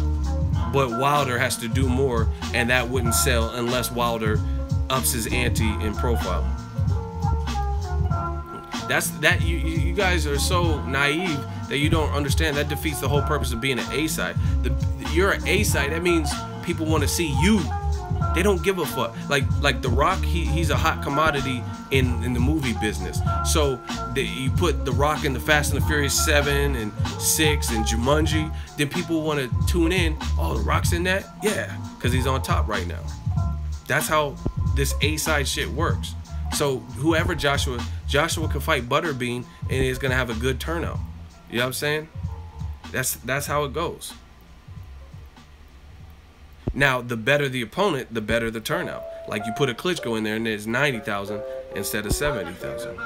but Wilder has to do more, and that wouldn't sell unless Wilder ups his ante in profile. You guys are so naive that you don't understand. That defeats the whole purpose of being an A-side. You're an A-side. That means people want to see you. They don't give a fuck. Like The Rock, he's a hot commodity in the movie business. So you put The Rock in the Fast and the Furious 7 and 6 and Jumanji, then people want to tune in. Oh, The Rock's in that? Yeah, because he's on top right now. That's how this A-side shit works. So whoever Joshua can fight Butterbean and is gonna have a good turnout. You know what I'm saying? That's how it goes. Now, the better the opponent, the better the turnout. Like you put a Klitschko in there and there's 90,000 instead of 70,000.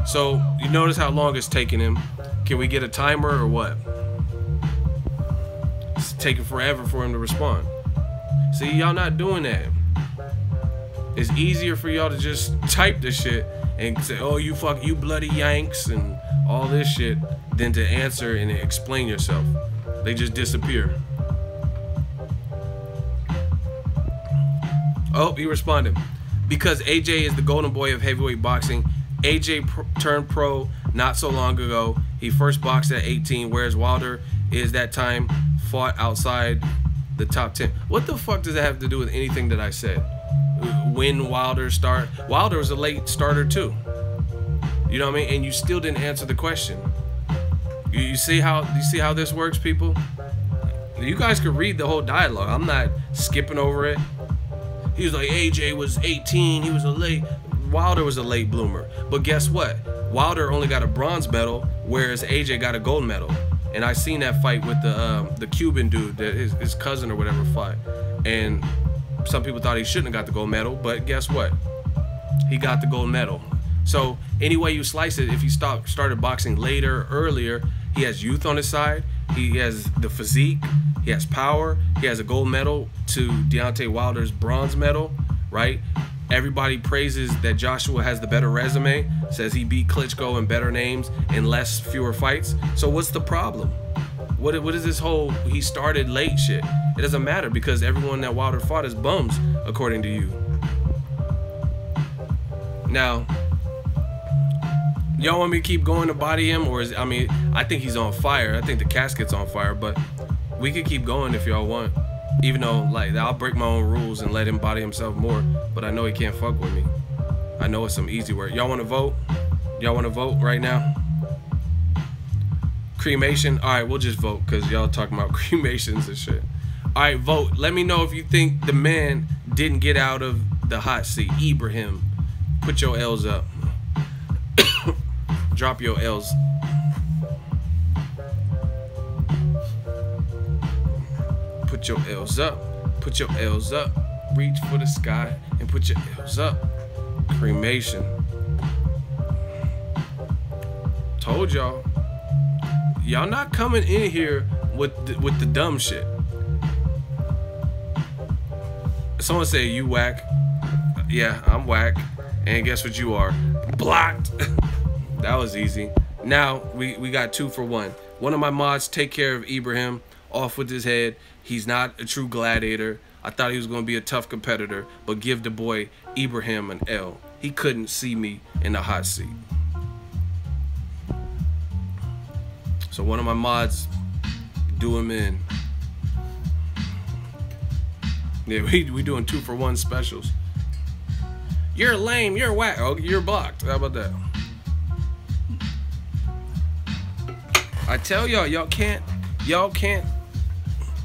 So you notice how long it's taking him. Can we get a timer or what? It's taking forever for him to respond. See, y'all not doing that. It's easier for y'all to just type this shit and say, oh, you bloody Yanks and all this shit, than to answer and explain yourself. They just disappear. Oh, he responded. Because AJ is the golden boy of heavyweight boxing. AJ turned pro not so long ago. He first boxed at 18, whereas Wilder is that time fought outside the top 10. What the fuck does that have to do with anything that I said? When Wilder start? Wilder was a late starter too. You know what I mean? And you still didn't answer the question. You see how this works, people? You guys could read the whole dialogue. I'm not skipping over it. He was like, AJ was 18. He was Wilder was a late bloomer. But guess what? Wilder only got a bronze medal, whereas AJ got a gold medal. And I seen that fight with the Cuban dude that his cousin or whatever fought. And some people thought he shouldn't have got the gold medal, but guess what? He got the gold medal. So any way you slice it, if he started boxing later, earlier, he has youth on his side. He has the physique. He has power. He has a gold medal to Deontay Wilder's bronze medal, right? Everybody praises that Joshua has the better resume, says he beat Klitschko in better names and fewer fights. So what's the problem? What is this whole he started late shit? It doesn't matter because everyone that Wilder fought is bums, according to you. Now, y'all want me to keep going to body him, or I think he's on fire. I think the casket's on fire, but we could keep going if y'all want. Even though, like, I'll break my own rules and let him body himself more, but I know he can't fuck with me. I know it's some easy work. Y'all want to vote? Y'all want to vote right now? Cremation? All right, we'll just vote because y'all talking about cremations and shit. All right, vote. Let me know if you think the man didn't get out of the hot seat. Ibrahim, put your L's up. Drop your L's. Put your L's up. Put your L's up. Reach for the sky and put your L's up. Cremation. Told y'all. Y'all not coming in here with the dumb shit. Someone say you whack. Yeah, I'm whack. And guess what you are? Blocked. That was easy. Now we got 2 for 1. One of my mods take care of Ibrahim. Off with his head. He's not a true gladiator. I thought he was going to be a tough competitor, but give the boy Ibrahim an L. he couldn't see me in the hot seat. So one of my mods do him in. Yeah, we doing 2-for-1 specials. You're lame, you're whack. Oh, you're blocked. How about that? I tell y'all, y'all can't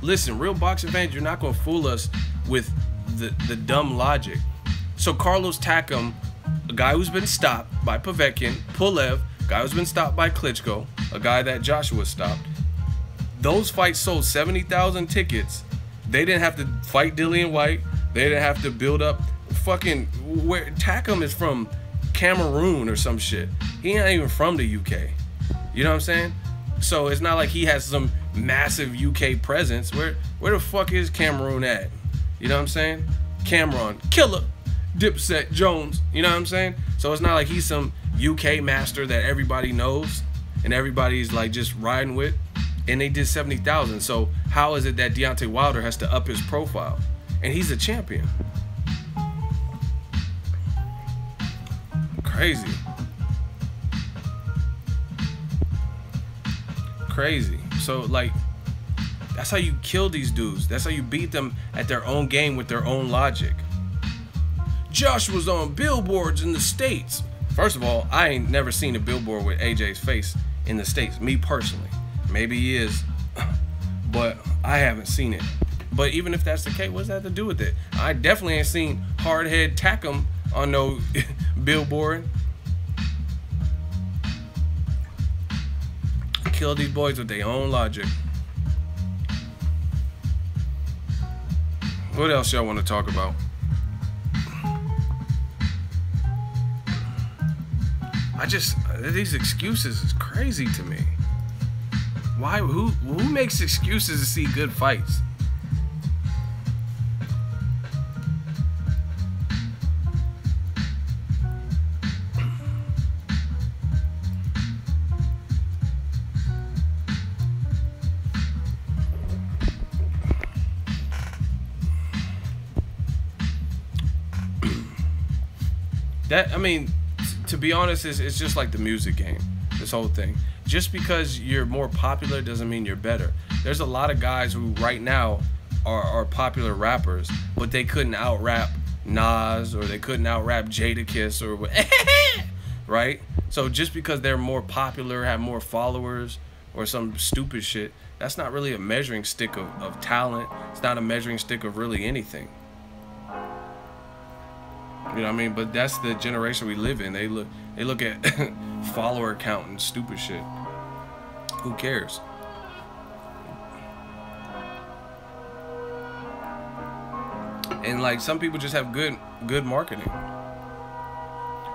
listen, real boxing fans, you're not gonna fool us with the dumb logic. So Carlos Takam, a guy who's been stopped by Povetkin, Pulev, a guy who's been stopped by Klitschko, a guy that Joshua stopped. Those fights sold 70,000 tickets. They didn't have to fight Dillian White. They didn't have to build up fucking where Takam is from Cameroon or some shit. He ain't even from the UK. You know what I'm saying? So it's not like he has some massive UK presence. Where the fuck is Cameroon at? You know what I'm saying? Cameron, Killer, Dipset, Jones. You know what I'm saying? So it's not like he's some UK master that everybody knows and everybody's like just riding with. And they did 70,000. So how is it that Deontay Wilder has to up his profile? And he's a champion. Crazy. Crazy. So like, that's how you kill these dudes. That's how you beat them at their own game with their own logic. Josh was on billboards in the States. First of all, I ain't never seen a billboard with AJ's face in the States, me personally. Maybe he is, but I haven't seen it. But even if that's the case, what's that to do with it? I definitely ain't seen Hardhead Takam on no billboard. Kill these boys with their own logic. What else y'all want to talk about? These excuses is crazy to me. Why? Who makes excuses to see good fights? I mean, to be honest, it's just like the music game, this whole thing. Just because you're more popular doesn't mean you're better. There's a lot of guys who right now are popular rappers, but they couldn't out-rap Nas, or they couldn't out-rap Jadakiss, or right? So just because they're more popular, have more followers, or some stupid shit, that's not really a measuring stick of talent. It's not a measuring stick of really anything. You know what I mean? But that's the generation we live in. They look at follower count and stupid shit. Who cares? And like, some people just have good marketing.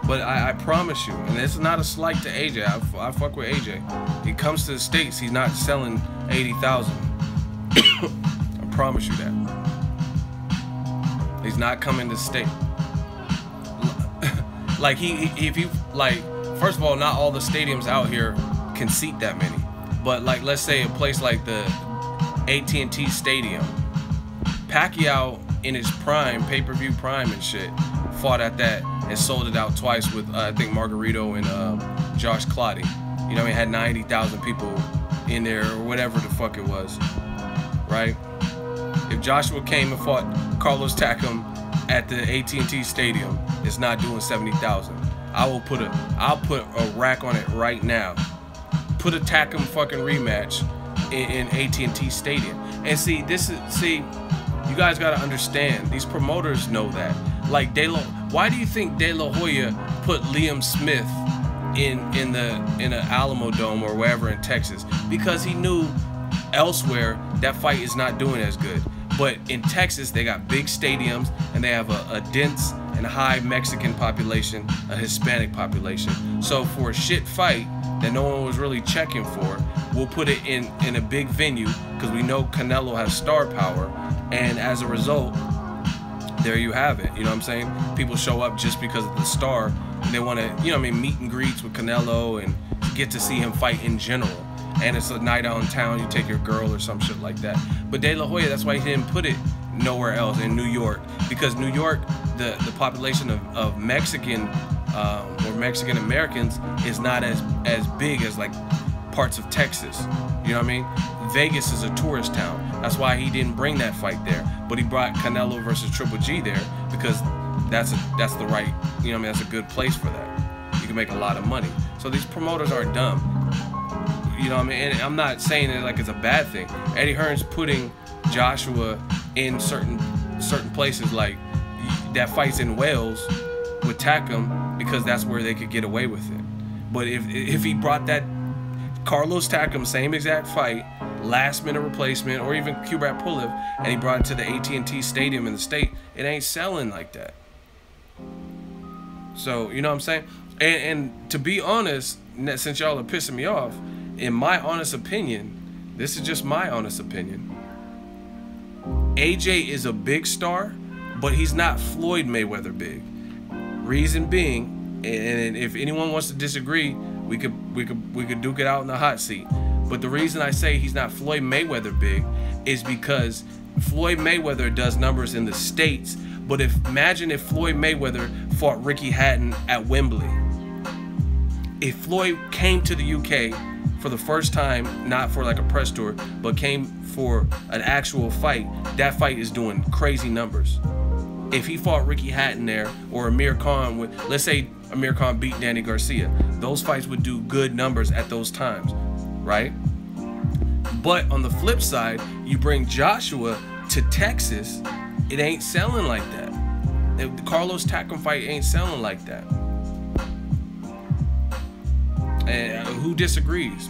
But I promise you, and this is not a slight to AJ. I fuck with AJ. He comes to the States, he's not selling 80,000. I promise you that. He's not coming to the States. Like first of all, not all the stadiums out here can seat that many. But like, let's say a place like the AT&T Stadium, Pacquiao in his prime, pay-per-view prime and shit, fought at that and sold it out twice with I think Margarito and Josh Clottey. You know, he had 90,000 people in there or whatever the fuck it was, right? If Joshua came and fought Carlos Takam at the AT&T Stadium, it's not doing 70,000. I'll put a rack on it right now. Put a Takam fucking rematch in AT&T Stadium. And see, you guys gotta understand, these promoters know that. Like why do you think De La Hoya put Liam Smith in an Alamo Dome or wherever in Texas? Because he knew elsewhere that fight is not doing as good. But in Texas, they got big stadiums and they have a dense and high Mexican population, a Hispanic population. So for a shit fight that no one was really checking for, we'll put it in a big venue because we know Canelo has star power. And as a result, there you have it. You know what I'm saying? People show up just because of the star. They want to, you know what I mean, meet and greets with Canelo and get to see him fight in general. And it's a night out in town, you take your girl or some shit like that. But De La Hoya, that's why he didn't put it nowhere else in New York. Because New York, the population of Mexican or Mexican Americans is not as big as like parts of Texas. You know what I mean? Vegas is a tourist town. That's why he didn't bring that fight there, but he brought Canelo versus Triple G there because that's the right, you know what I mean, that's a good place for that. You can make a lot of money. So these promoters aren't dumb. You know what I mean? And I'm not saying it like it's a bad thing. Eddie Hearn's putting Joshua in certain places, like that fights in Wales with Takam, because that's where they could get away with it. But if he brought that Carlos Takam same exact fight, last minute replacement, or even Kubrat Pulev, and he brought it to the AT&T Stadium in the state, it ain't selling like that. So you know what I'm saying? And to be honest, since y'all are pissing me off, in my honest opinion, this is just my honest opinion, AJ is a big star, but he's not Floyd Mayweather big. Reason being, and if anyone wants to disagree, we could duke it out in the hot seat. But the reason I say he's not Floyd Mayweather big is because Floyd Mayweather does numbers in the States, but imagine if Floyd Mayweather fought Ricky Hatton at Wembley. If Floyd came to the UK for the first time, not for like a press tour, but came for an actual fight, that fight is doing crazy numbers. If he fought Ricky Hatton there, or Amir Khan would, let's say Amir Khan beat Danny Garcia, those fights would do good numbers at those times, right? But on the flip side, you bring Joshua to Texas, it ain't selling like that. The Carlos Takam fight ain't selling like that. And who disagrees?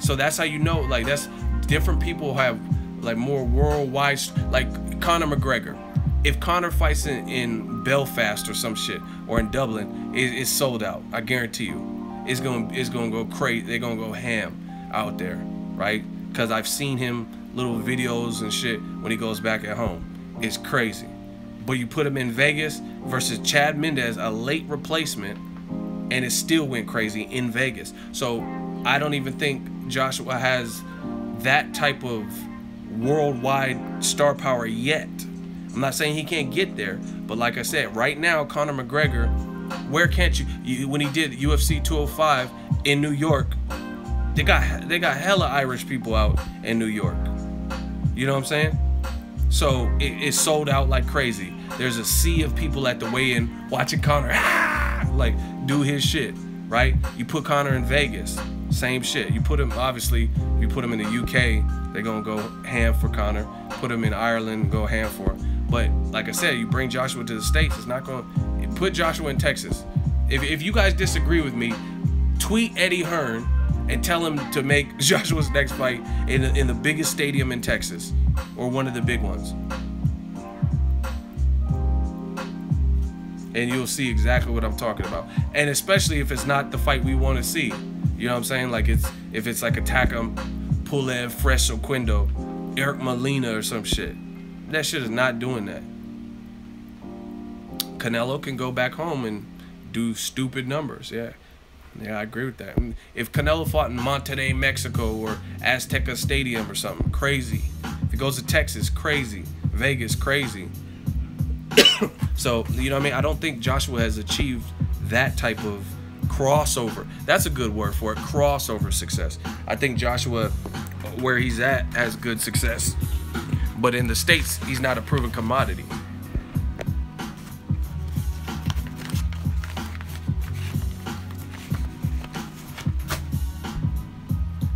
So that's how you know, like, that's different people have like more worldwide, like Conor McGregor. If Conor fights in Belfast or some shit, or in Dublin, it's sold out. I guarantee you, it's gonna go crazy. They're gonna go ham out there, right? Because I've seen him little videos and shit when he goes back at home. It's crazy. But you put him in Vegas versus Chad Mendez, a late replacement, and it still went crazy in Vegas. So I don't even think Joshua has that type of worldwide star power yet. I'm not saying he can't get there, but like I said, right now, Conor McGregor, where can't you when he did UFC 205 in New York, they got hella Irish people out in New York. You know what I'm saying? So it's sold out like crazy. There's a sea of people at the weigh-in watching Conor like do his shit, right? You put Conor in Vegas, same shit. You put him, obviously, you put him in the UK, they're gonna go ham for Conor. Put him in Ireland, go ham for him. But like I said, you bring Joshua to the States, it's not gonna put Joshua in Texas. If you guys disagree with me, tweet Eddie Hearn and tell him to make Joshua's next fight in the biggest stadium in Texas, or one of the big ones. And you'll see exactly what I'm talking about. And especially if it's not the fight we want to see. You know what I'm saying? Like if it's like a Takam, Pulev, Fresh Oquendo, Eric Molina or some shit. That shit is not doing that. Canelo can go back home and do stupid numbers. Yeah, I agree with that. If Canelo fought in Monterrey, Mexico, or Azteca Stadium or something, crazy. If he goes to Texas, crazy. Vegas, crazy. So, you know what I mean? I don't think Joshua has achieved that type of crossover. That's a good word for it, crossover success. I think Joshua, where he's at, has good success. But in the States, he's not a proven commodity.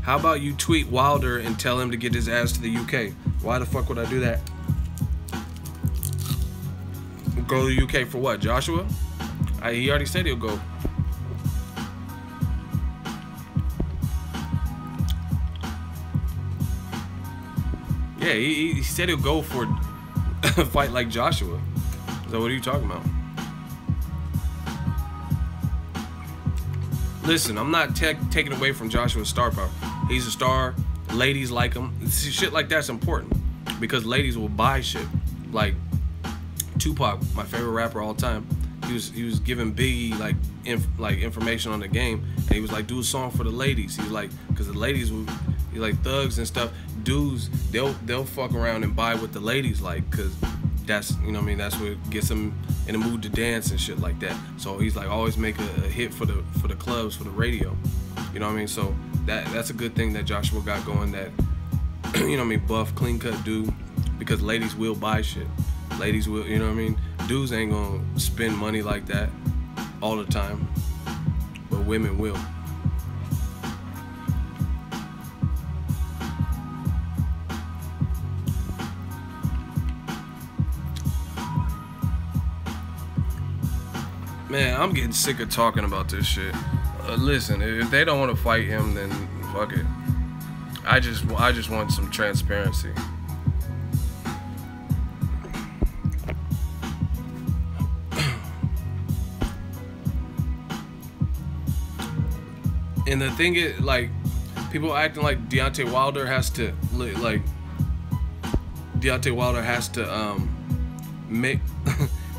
How about you tweet Wilder and tell him to get his ass to the UK? Why the fuck would I do that? Go to the UK for what? Joshua? He already said he'll go. Yeah, he said he'll go for a fight like Joshua. So what are you talking about? Listen, I'm not taking away from Joshua's star power. He's a star. Ladies like him. Shit like that's important because ladies will buy shit. Like Tupac, my favorite rapper all time. He was giving Biggie like information on the game, and he was like, do a song for the ladies. He was like, because the ladies will, he like thugs and stuff. Dudes, they'll fuck around and buy what the ladies like, because that's, you know what I mean, that's what gets him in the mood to dance and shit like that. So he's like always make a hit for the clubs, for the radio. You know what I mean? So that's a good thing that Joshua got going, that you know what I mean, buff, clean cut dude, because ladies will buy shit. Ladies will, you know what I mean? Dudes ain't gonna spend money like that all the time, but women will. Man, I'm getting sick of talking about this shit. Listen, if they don't want to fight him, then fuck it. I just want some transparency. And the thing is, like, people acting like Deontay Wilder has to,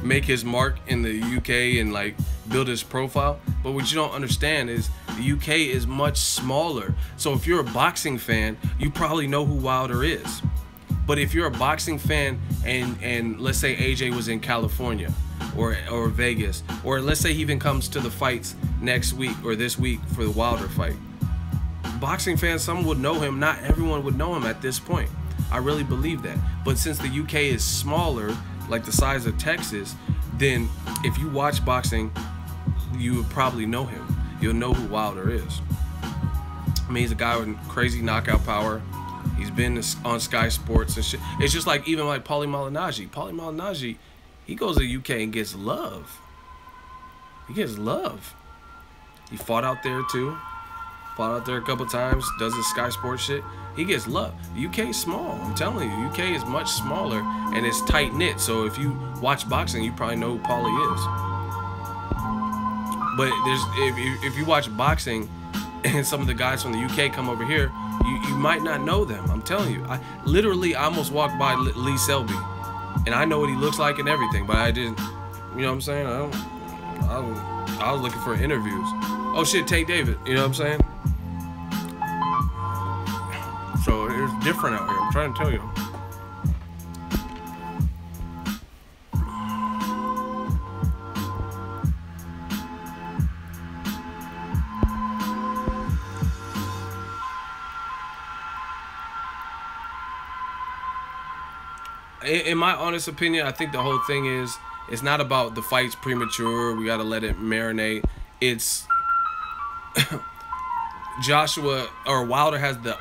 make his mark in the UK and like build his profile. But what you don't understand is the UK is much smaller. So if you're a boxing fan, you probably know who Wilder is. But if you're a boxing fan and let's say AJ was in California or Vegas, or let's say he even comes to the fights next week or this week for the Wilder fight, boxing fans, some would know him. Not everyone would know him at this point. I really believe that. But since the UK is smaller, like the size of Texas, then if you watch boxing, you would probably know him. You'll know who Wilder is. I mean, he's a guy with crazy knockout power. He's been on Sky Sports and shit. It's just like, even like Paulie Malignaggi. Paulie Malignaggi, he goes to the UK and gets love. He gets love. He fought out there too. Fought out there a couple times. Does his Sky Sports shit. He gets love. The UK is small. I'm telling you, UK is much smaller and it's tight knit. So if you watch boxing, you probably know who Paulie is. But if you watch boxing and some of the guys from the UK come over here, you might not know them. I'm telling you. I literally almost walked by Lee Selby, and I know what he looks like and everything, but I didn't. You know what I'm saying? I was looking for interviews. Oh shit, Tank David. You know what I'm saying? So it's different out here. I'm trying to tell you. In my honest opinion, I think the whole thing is, it's not about the fight's premature. We got to let it marinate. It's Joshua or Wilder has the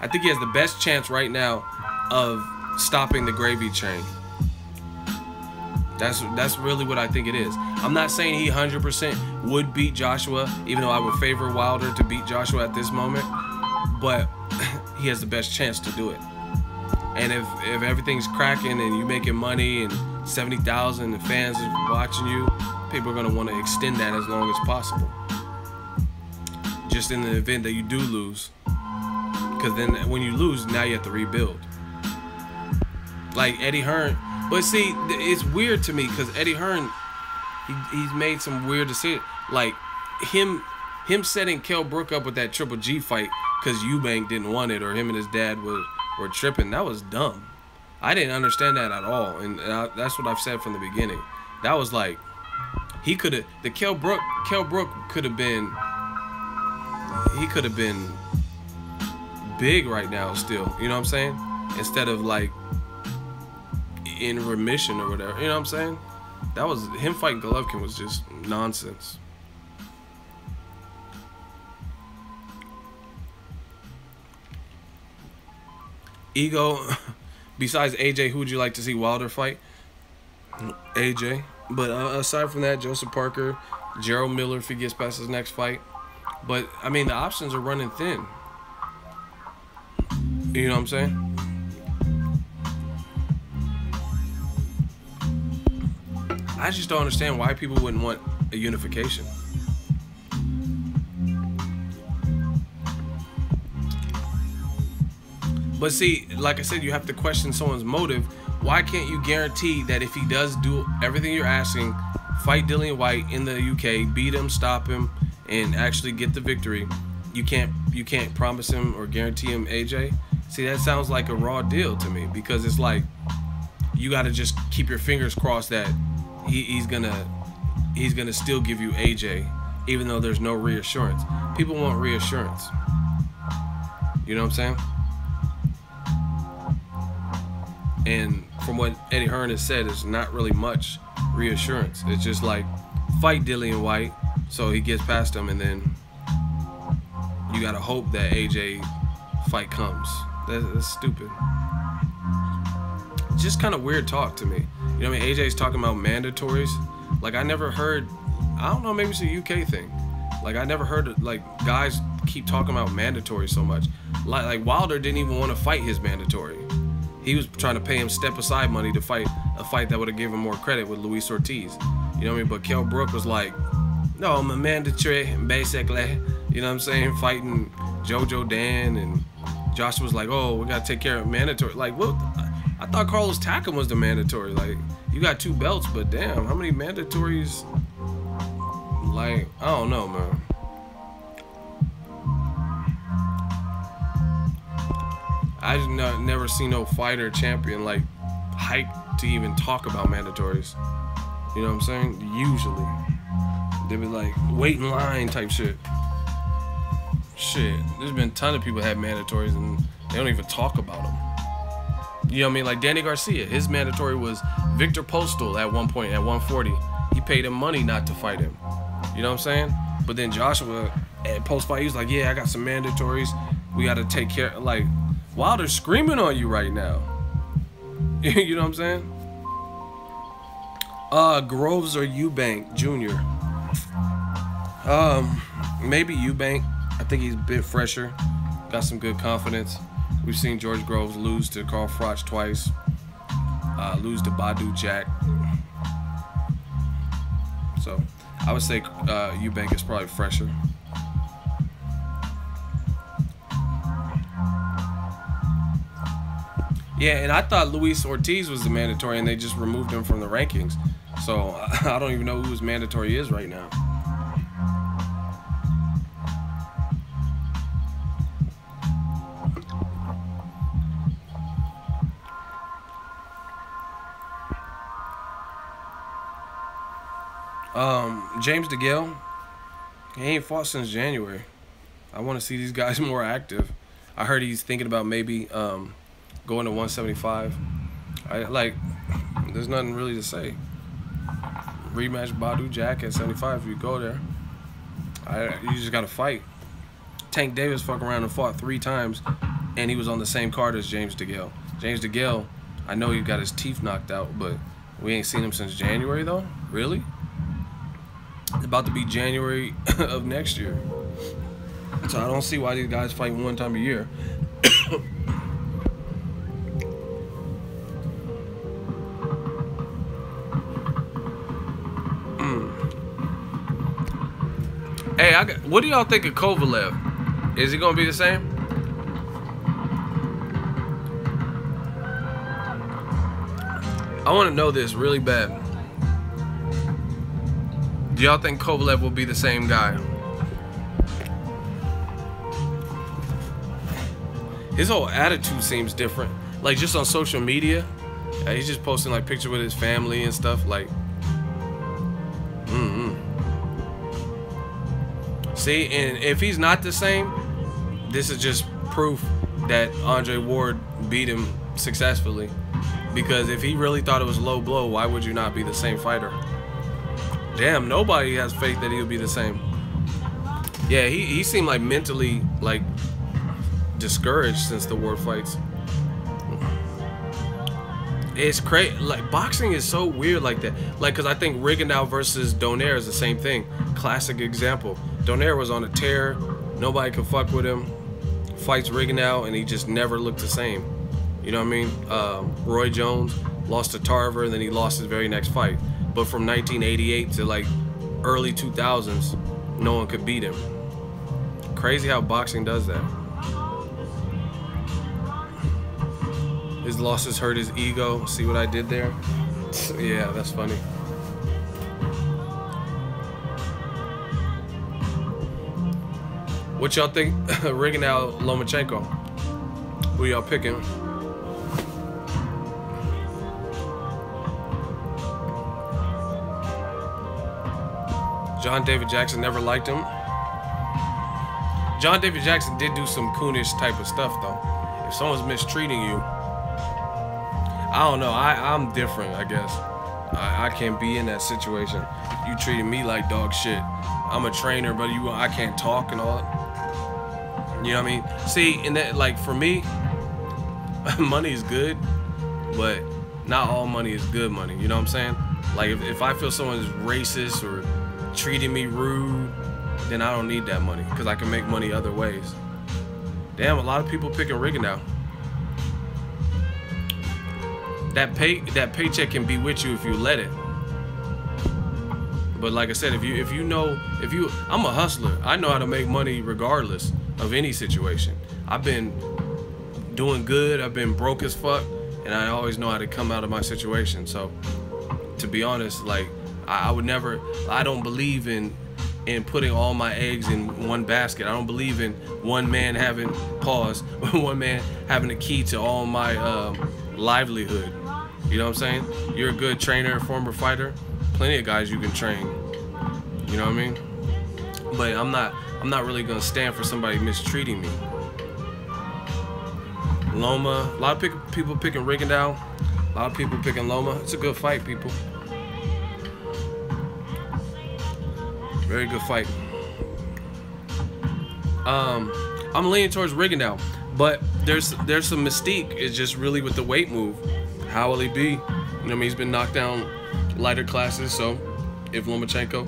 I think he has the best chance right now of stopping the gravy train. That's really what I think it is. I'm not saying he 100% would beat Joshua, even though I would favor Wilder to beat Joshua at this moment, but he has the best chance to do it. And if everything's cracking and you making money and 70,000 and fans are watching you, people are going to want to extend that as long as possible. Just in the event that you do lose. Because then when you lose, now you have to rebuild. Like Eddie Hearn. But see, it's weird to me because Eddie Hearn, he's made some weird decisions. Like him setting Kell Brook up with that Triple G fight because Eubank didn't want it, or him and his dad were tripping. That was dumb. I didn't understand that at all. And that's what I've said from the beginning. That was like, he could have, the Kell Brook could have been, he could have been big right now still, you know what I'm saying? Instead of like in remission or whatever, you know what I'm saying? That was, him fighting Golovkin was just nonsense. Ego, besides AJ, who would you like to see Wilder fight? AJ. But aside from that, Joseph Parker, Gerald Miller if he gets past his next fight. But, I mean, the options are running thin. You know what I'm saying? I just don't understand why people wouldn't want a unification. But see, like I said, you have to question someone's motive. Why can't you guarantee that if he does do everything you're asking, fight Dillian Whyte in the UK, beat him, stop him, and actually get the victory, you can't promise him or guarantee him AJ? See, that sounds like a raw deal to me, because it's like, you got to just keep your fingers crossed that he's gonna still give you AJ, even though there's no reassurance. People want reassurance. You know what I'm saying? And from what Eddie Hearn has said, there's not really much reassurance. It's just like, fight Dillian White so he gets past him, and then you gotta hope that AJ fight comes. That's stupid. It's just kind of weird talk to me. You know what I mean? AJ's talking about mandatories. Like, I never heard, I don't know, maybe it's a UK thing. Like, I never heard, like, guys keep talking about mandatory so much. Like Wilder didn't even want to fight his mandatory. He was trying to pay him step-aside money to fight a fight that would have given him more credit with Luis Ortiz. You know what I mean? But Kell Brook was like, no, I'm a mandatory, basically. You know what I'm saying? Fighting Jojo Dan, and Josh was like, oh, we got to take care of mandatory. Like, what? I thought Carlos Takam was the mandatory. Like, you got 2 belts, but damn, how many mandatories? Like, I don't know, man. I just never seen no fighter champion like hype to even talk about mandatories. You know what I'm saying? Usually they be like, wait in line type shit. Shit, there's been a ton of people that have mandatories and they don't even talk about them. You know what I mean? Like Danny Garcia, his mandatory was Victor Postal at one point at 140. He paid him money not to fight him. You know what I'm saying? But then Joshua at post-fight, he was like, yeah, I got some mandatories. We got to take care. Like, Wilder's screaming on you right now. You know what I'm saying? Groves or Eubank Jr. Maybe Eubank. I think he's a bit fresher. Got some good confidence. We've seen George Groves lose to Carl Froch twice. Lose to Badu Jack. So I would say Eubank is probably fresher. Yeah, and I thought Luis Ortiz was the mandatory, and they just removed him from the rankings. So I don't even know who his mandatory is right now. James DeGale, he ain't fought since January. I want to see these guys more active. I heard he's thinking about maybe going to 175. There's nothing really to say. Rematch Badu Jack at 75 if you go there. You just got to fight. Tank Davis fucked around and fought 3 times, and he was on the same card as James DeGale. James DeGale, I know he got his teeth knocked out, but we ain't seen him since January though? Really? It's about to be January of next year. So I don't see why these guys fight one time a year. Hey, what do y'all think of Kovalev? Is he gonna be the same? I want to know this really bad. Do y'all think Kovalev will be the same guy? His whole attitude seems different. Like, just on social media, he's just posting like pictures with his family and stuff. Like, See, and if he's not the same, this is just proof that Andre Ward beat him successfully. Because if he really thought it was a low blow, why would you not be the same fighter? Damn, nobody has faith that he'll be the same. Yeah, he seemed like mentally like discouraged since the Ward fights. It's crazy. Like, boxing is so weird like that. Like, because I think Rigondeaux versus Donaire is the same thing. Classic example. Donaire was on a tear. Nobody could fuck with him. Fights Rigondeaux, and he just never looked the same. You know what I mean? Roy Jones lost to Tarver, and then he lost his very next fight. But from 1988 to like early 2000s, no one could beat him. Crazy how boxing does that. His losses hurt his ego. See what I did there? Yeah, that's funny. What y'all think? Rigondeaux, Lomachenko. Who y'all picking? John David Jackson, never liked him. John David Jackson did do some coonish type of stuff though. If someone's mistreating you, I don't know. I'm different, I guess. I can't be in that situation. You treating me like dog shit. I'm a trainer, but I can't talk and all that. You know what I mean? See, and that, like, for me, money is good, but not all money is good money. You know what I'm saying? Like, if I feel someone's racist or treating me rude, then I don't need that money because I can make money other ways. Damn, a lot of people picking Rigondeaux. That paycheck can be with you if you let it. But like I said, I'm a hustler. I know how to make money regardless of any situation. I've been doing good. I've been broke as fuck, and I always know how to come out of my situation. So, to be honest, like I don't believe in putting all my eggs in one basket. I don't believe in one man having the key to all my livelihood. You know what I'm saying? You're a good trainer, former fighter. Plenty of guys you can train. You know what I mean? But I'm not really gonna stand for somebody mistreating me. Loma, a lot of people picking Rigondeaux. A lot of people picking Loma. It's a good fight, people. Very good fight. I'm leaning towards Rigondeaux, but there's some mystique. It's just really with the weight move. How will he be? You know what I mean? He's been knocked down lighter classes, so if Lomachenko.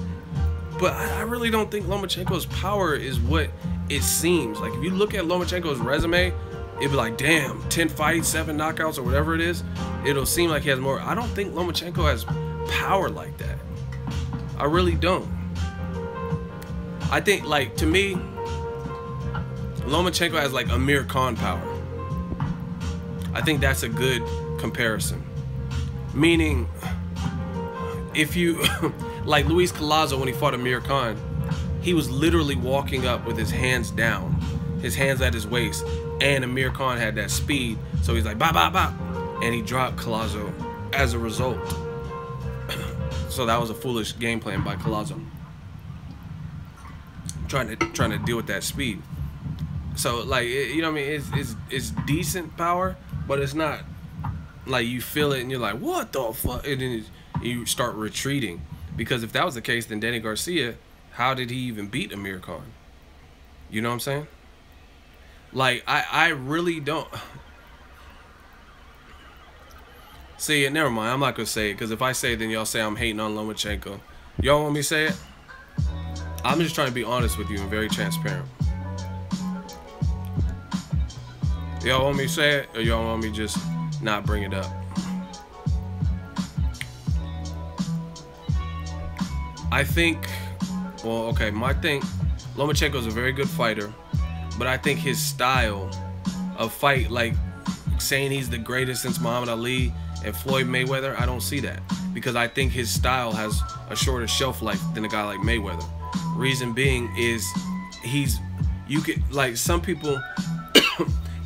But I really don't think Lomachenko's power is what it seems. Like, if you look at Lomachenko's resume, it'd be like, damn, 10 fights, 7 knockouts, or whatever it is. It'll seem like he has more. I don't think Lomachenko has power like that. I really don't. I think, like, to me, Lomachenko has like Amir Khan power. I think that's a good comparison. Meaning, if you like Luis Collazo when he fought Amir Khan, he was literally walking up with his hands down, his hands at his waist, and Amir Khan had that speed, so he's like bop bop bop, and he dropped Collazo as a result. So that was a foolish game plan by Collazo, trying to deal with that speed. So, like, you know what I mean? It's decent power, but it's not like you feel it and you're like, what the fuck? And then you start retreating. Because if that was the case, then Danny Garcia, how did he even beat Amir Khan? You know what I'm saying? Like, I really don't. See, never mind. I'm not going to say it, because if I say it, then y'all say I'm hating on Lomachenko. Y'all want me to say it? I'm just trying to be honest with you and very transparent. Y'all want me to say it, or y'all want me to just not bring it up? I think, well, okay, Lomachenko's a very good fighter, but I think his style of fight, like saying he's the greatest since Muhammad Ali and Floyd Mayweather, I don't see that. Because I think his style has a shorter shelf life than a guy like Mayweather. Reason being is you could, like, some people,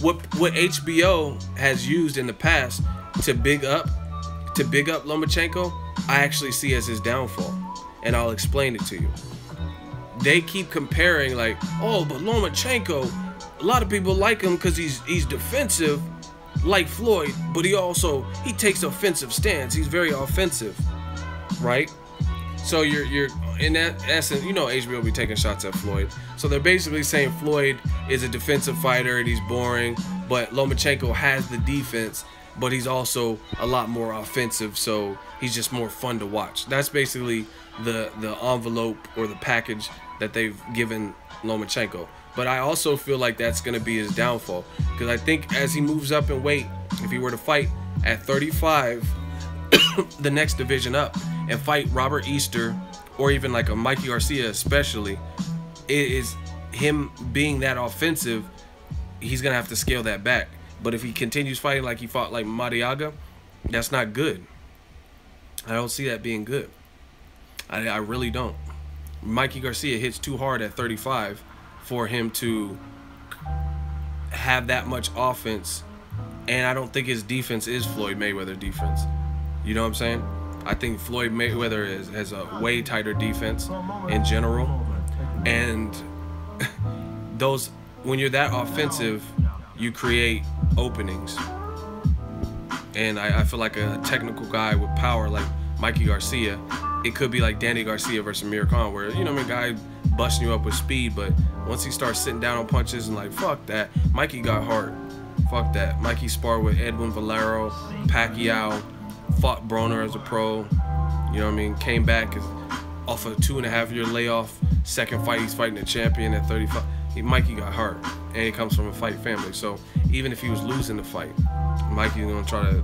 what HBO has used in the past to big up Lomachenko, I actually see as his downfall, and I'll explain it to you. They keep comparing, like, oh, but Lomachenko, a lot of people like him because he's defensive like Floyd, but he takes offensive stance. He's very offensive, right? So you're in that essence, you know, HBO be taking shots at Floyd. So they're basically saying Floyd is a defensive fighter and he's boring, but Lomachenko has the defense, but he's also a lot more offensive, so he's just more fun to watch. That's basically the envelope or the package that they've given Lomachenko. But I also feel like that's going to be his downfall, because I think as he moves up in weight, if he were to fight at 35, the next division up, and fight Robert Easter or even like a Mikey Garcia especially, it is him being that offensive, he's going to have to scale that back. But if he continues fighting like he fought like Mariaga, that's not good. I don't see that being good. I really don't. Mikey Garcia hits too hard at 35 for him to have that much offense, and I don't think his defense is Floyd Mayweather defense. You know what I'm saying? I think Floyd Mayweather has a way tighter defense in general, and those, when you're that offensive, you create openings. And I feel like a technical guy with power like Mikey Garcia, it could be like Danny Garcia versus Amir Khan, where, you know, a guy busting you up with speed, but once he starts sitting down on punches and like, fuck that. Mikey got heart. Fuck that. Mikey sparred with Edwin Valero, Pacquiao, fought Broner as a pro. You know what I mean? Came back off a 2.5-year layoff. Second fight, he's fighting a champion at 35. Mikey got hurt, and he comes from a fight family. So even if he was losing the fight, Mikey's gonna try to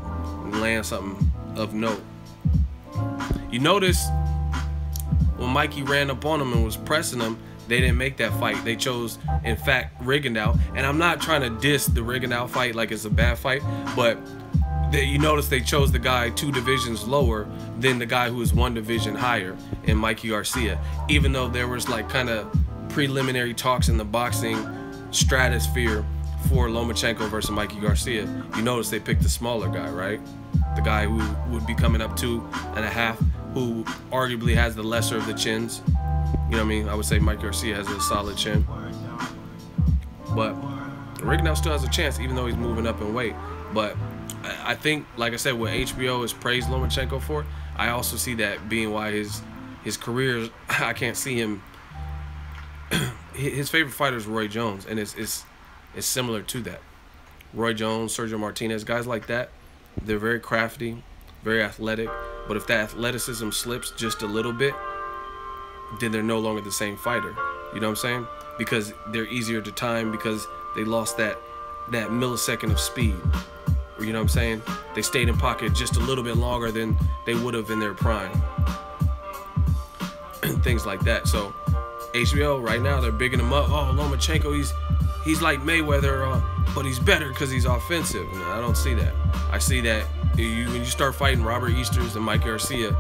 land something of note. You notice when Mikey ran up on him and was pressing him, they didn't make that fight. They chose, in fact, Rigondeaux. And I'm not trying to diss the Rigondeaux fight like it's a bad fight, but you notice they chose the guy 2 divisions lower than the guy who was 1 division higher in Mikey Garcia. Even though there was like kind of preliminary talks in the boxing stratosphere for Lomachenko versus Mikey Garcia, you notice they picked the smaller guy, right? The guy who would be coming up 2.5, who arguably has the lesser of the chins. You know what I mean? I would say Mike Garcia has a solid chin. But Rigondeaux still has a chance, even though he's moving up in weight. But I think, like I said, what HBO has praised Lomachenko for, I also see that being why his career, I can't see him. His favorite fighter is Roy Jones, and it's similar to that. Roy Jones, Sergio Martinez, guys like that, they're very crafty, very athletic. But if that athleticism slips just a little bit, then they're no longer the same fighter. You know what I'm saying? Because they're easier to time, because they lost that millisecond of speed. You know what I'm saying? They stayed in pocket just a little bit longer than they would have in their prime. Things like that. So HBO right now, they're bigging him up. Oh, Lomachenko, he's like Mayweather, but he's better because he's offensive. No, I don't see that. I see that when you start fighting Robert Easters and Mike Garcia,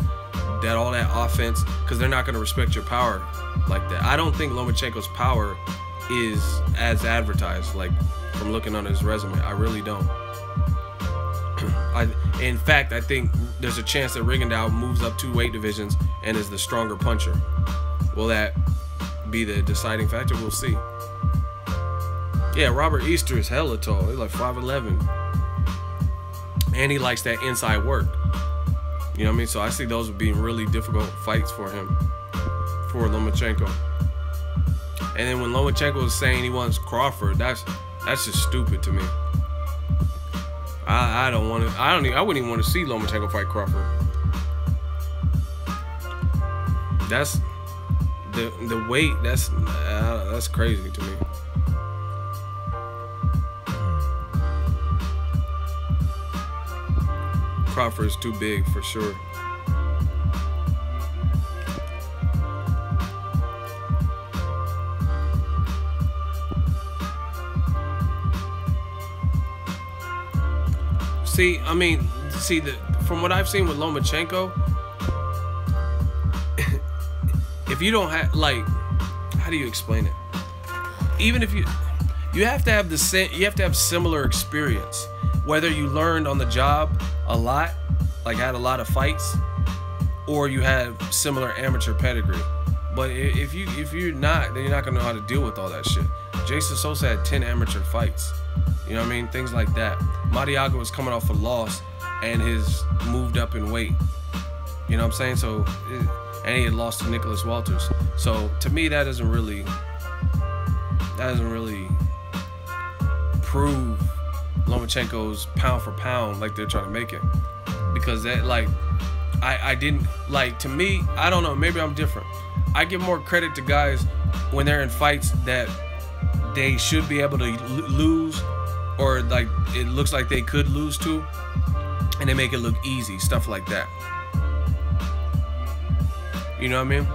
that all that offense, because they're not going to respect your power like that. I don't think Lomachenko's power is as advertised, like from looking on his resume. I really don't. In fact, I think there's a chance that Rigondeaux moves up 2 weight divisions and is the stronger puncher. Will that be the deciding factor? We'll see. Yeah, Robert Easter is hella tall. He's like 5'11". And he likes that inside work. You know what I mean? So I see those being really difficult fights for him, for Lomachenko. And then when Lomachenko is saying he wants Crawford, that's just stupid to me. I wouldn't even want to see Lomachenko fight Crawford. That's the weight. That's crazy to me. Crawford is too big for sure. From what I've seen with Lomachenko, if you don't have, like, how do you explain it? Even if you have to have similar experience, whether you learned on the job a lot, like had a lot of fights, or you have similar amateur pedigree. But if you're not, then you're not gonna know how to deal with all that shit. Jason Sosa had 10 amateur fights. You know what I mean? Things like that. Madiaga was coming off a loss and has moved up in weight. You know what I'm saying? So, and he had lost to Nicholas Walters. So to me, that doesn't really prove Lomachenko's pound for pound like they're trying to make it. Because that, like, I didn't, like, to me, I don't know, maybe I'm different. I give more credit to guys when they're in fights that they should be able to lose, or like it looks like they could lose to, and they make it look easy, stuff like that. You know what I mean?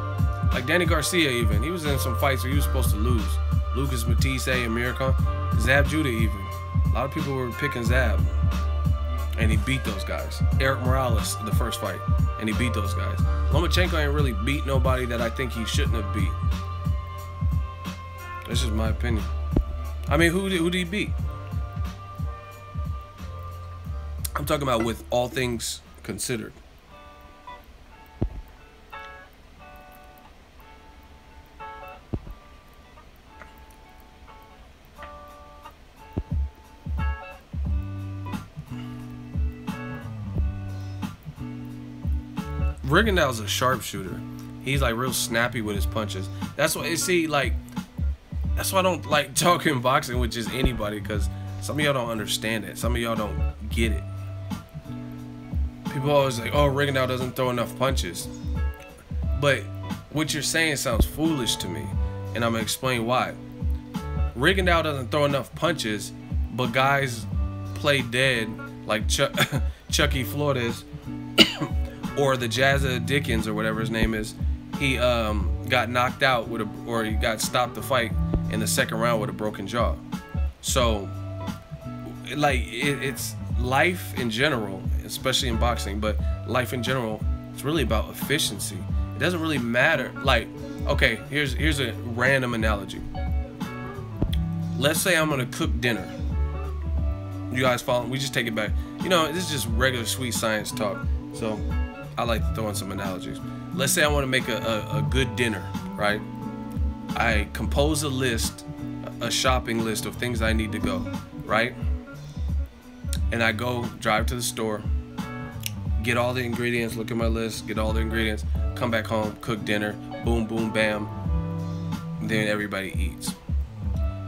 Like Danny Garcia, even, he was in some fights where he was supposed to lose. Lucas Matisse, Amir Khan, Zab Judah even. A lot of people were picking Zab, and he beat those guys. Eric Morales, the first fight, and he beat those guys. Lomachenko ain't really beat nobody that I think he shouldn't have beat. That's just my opinion. I mean, who did he beat? I'm talking about with all things considered. Rigondeaux's a sharpshooter. He's like real snappy with his punches. That's why, see, like, that's why I don't like talking boxing with just anybody, because some of y'all don't understand it. Some of y'all don't get it. People always like, oh, Rigondeaux doesn't throw enough punches. But what you're saying sounds foolish to me, and I'm gonna explain why. Rigondeaux doesn't throw enough punches, but guys play dead like Chucky Flores or the Jazza Dickens or whatever his name is. He got knocked out with or he got stopped the fight in the second round with a broken jaw. So, like, it's life in general, especially in boxing, but life in general, it's really about efficiency. It doesn't really matter. Like, okay, here's a random analogy. Let's say I'm gonna cook dinner. You guys follow? We just take it back. You know, this is just regular sweet science talk. So I like to throw in some analogies. Let's say I want to make a good dinner, right? I compose a list, a shopping list of things I need to go, right? And I go drive to the store, get all the ingredients, look at my list, get all the ingredients, come back home, cook dinner, boom, boom, bam, then everybody eats.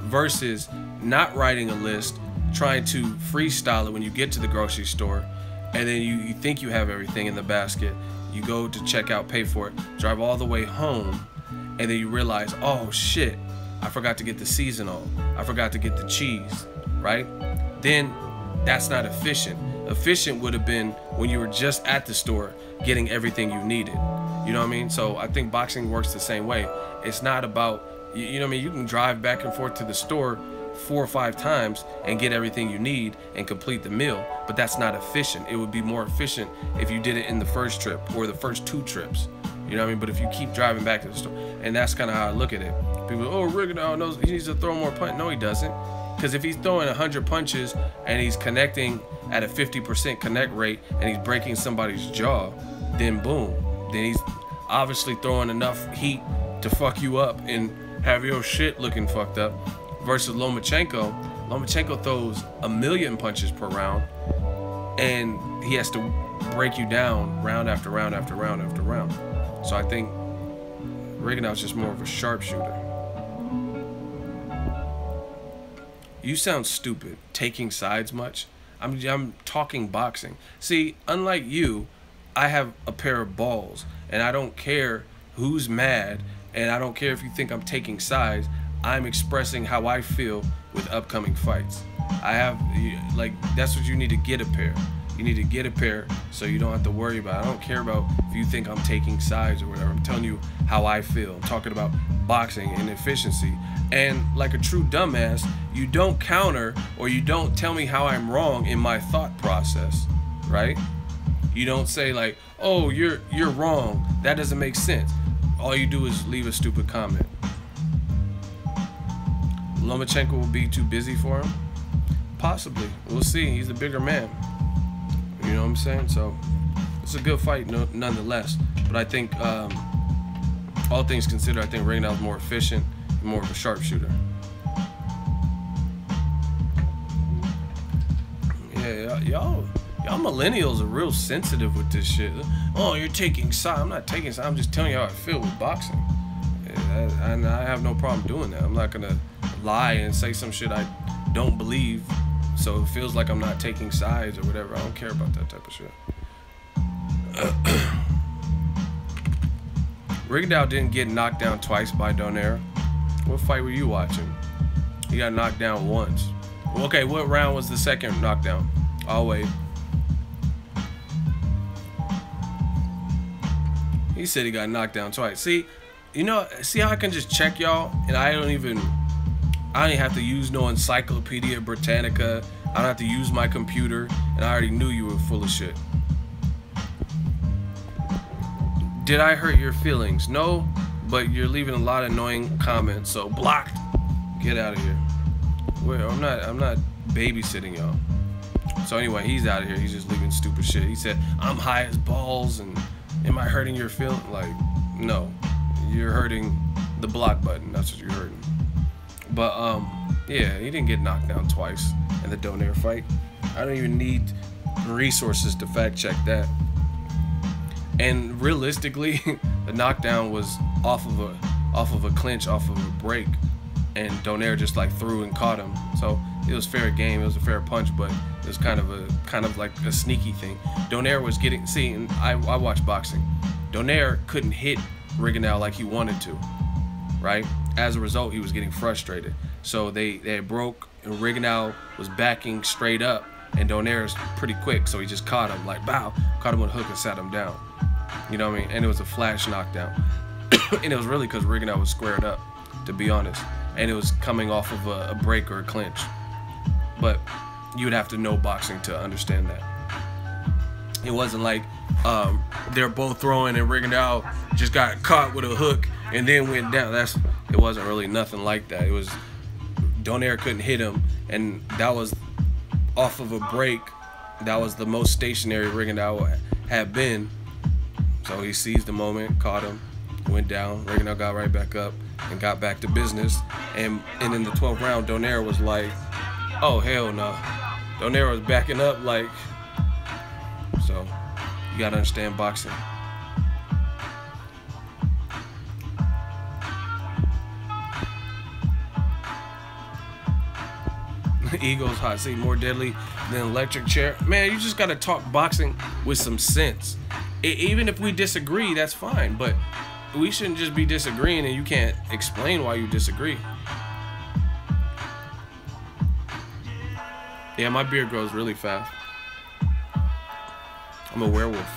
Versus not writing a list, trying to freestyle it when you get to the grocery store, and then you think you have everything in the basket, you go to check out, pay for it, drive all the way home, and then you realize, oh shit, I forgot to get the seasonal, I forgot to get the cheese, right? Then that's not efficient. Efficient would have been when you were just at the store getting everything you needed. You know what I mean? So I think boxing works the same way. It's not about, you know what I mean? You can drive back and forth to the store 4 or 5 times and get everything you need and complete the meal, but that's not efficient. It would be more efficient if you did it in the first trip or the first 2 trips. You know what I mean? But if you keep driving back to the store, and that's kind of how I look at it. People, oh, Rigondeaux knows he needs to throw more punches. No, he doesn't. Because if he's throwing 100 punches and he's connecting at a 50% connect rate and he's breaking somebody's jaw, then boom. Then he's obviously throwing enough heat to fuck you up and have your shit looking fucked up. Versus Lomachenko throws 1,000,000 punches per round, and he has to break you down round after round after round after round. So I think Rigondeaux's just more of a sharpshooter. You sound stupid. Taking sides much? I'm talking boxing. See, unlike you, I have a pair of balls, and I don't care who's mad, and I don't care if you think I'm taking sides. I'm expressing how I feel with upcoming fights. I have, like, that's what you need to get a pair. You need to get a pair so you don't have to worry about it. I don't care about if you think I'm taking sides or whatever. I'm telling you how I feel. I'm talking about boxing and efficiency. And like a true dumbass, you don't counter or you don't tell me how I'm wrong in my thought process, right? You don't say like, oh, you're wrong. That doesn't make sense. All you do is leave a stupid comment. Lomachenko will be too busy for him? Possibly. We'll see. He's a bigger man. You know what I'm saying? So it's a good fight nonetheless. But I think, all things considered, I think Rigondeaux's more efficient and more of a sharpshooter. Yeah, y'all millennials are real sensitive with this shit. Oh, you're taking sides. I'm not taking sides. I'm just telling you how I feel with boxing. And I have no problem doing that. I'm not gonna lie and say some shit I don't believe, so it feels like I'm not taking sides or whatever. I don't care about that type of shit. Rigondeaux didn't get knocked down twice by Donaire. What fight were you watching? He got knocked down once. Okay, what round was the second knockdown? I'll wait. He said he got knocked down twice. See, you know, see how I can just check y'all and I don't even have to use no Encyclopedia Britannica. I don't have to use my computer, and I already knew you were full of shit. Did I hurt your feelings? No, but you're leaving a lot of annoying comments, so blocked. Get out of here. Well, I'm not babysitting y'all. So anyway, he's out of here. He's just leaving stupid shit. He said, I'm high as balls, and am I hurting your feelings? Like, no. You're hurting the block button. That's what you're hurting. But, yeah, he didn't get knocked down twice in the Donaire fight. I don't even need resources to fact check that. And realistically, the knockdown was off of a clinch, off of a break, and Donaire just like threw and caught him. So it was fair game. It was a fair punch, but it was kind of like a sneaky thing. Donaire was getting, see, and I watch boxing. Donaire couldn't hit Rigondeaux like he wanted to, right? As a result, he was getting frustrated. So they broke, and Rigondeaux was backing straight up, and Donaire's pretty quick, so he just caught him, like, bow, caught him with a hook and sat him down. You know what I mean? And it was a flash knockdown. And it was really because Rigondeaux was squared up, to be honest. And it was coming off of a break or a clinch. But you would have to know boxing to understand that. It wasn't like they're both throwing and Rigondeaux just got caught with a hook and then went down. It wasn't really nothing like that. It was Donaire couldn't hit him, and that was off of a break. That was the most stationary Rigondeaux had been. So he seized the moment, caught him, went down. Rigondeaux got right back up and got back to business. And in the 12th round, Donaire was like, oh, hell no. Donaire was backing up like, so you got to understand boxing. Eagles hot seat more deadly than electric chair. Man, you just got to talk boxing with some sense. Even if we disagree, that's fine, but we shouldn't just be disagreeing and you can't explain why you disagree. Yeah, my beard grows really fast. I'm a werewolf.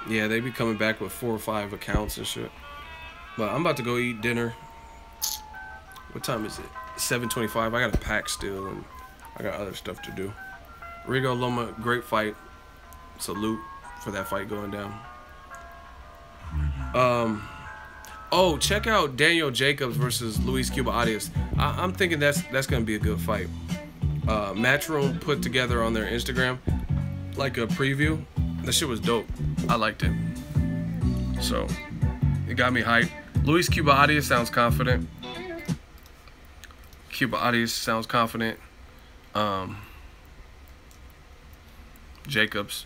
Yeah, they be coming back with 4 or 5 accounts and shit. But I'm about to go eat dinner. What time is it? 7:25. I got a pack still, and I got other stuff to do. Rigo Loma, great fight. Salute for that fight going down. Oh, check out Daniel Jacobs versus Luis Cuba Arias. I'm thinking that's gonna be a good fight. Matchroom put together on their Instagram like a preview. That shit was dope. I liked it. So it got me hyped. Luis Cuba Arias sounds confident. Cuba Arias sounds confident. Jacobs,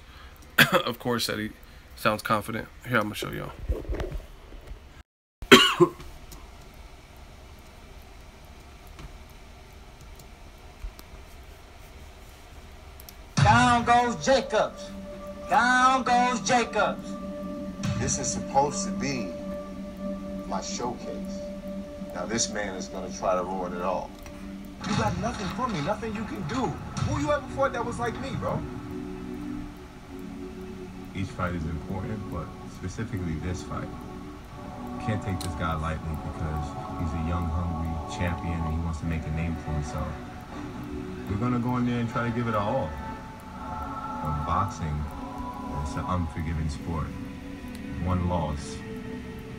of course, said he sounds confident. Here, I'm gonna show y'all. Down goes Jacobs. Down goes Jacobs. This is supposed to be my showcase. Now this man is gonna try to ruin it all. You got nothing for me, nothing you can do. Who you ever fought that was like me, bro? Each fight is important, but specifically this fight. Can't take this guy lightly because he's a young, hungry champion and he wants to make a name for himself. We're gonna go in there and try to give it our all. But boxing, it's an unforgiving sport. One loss,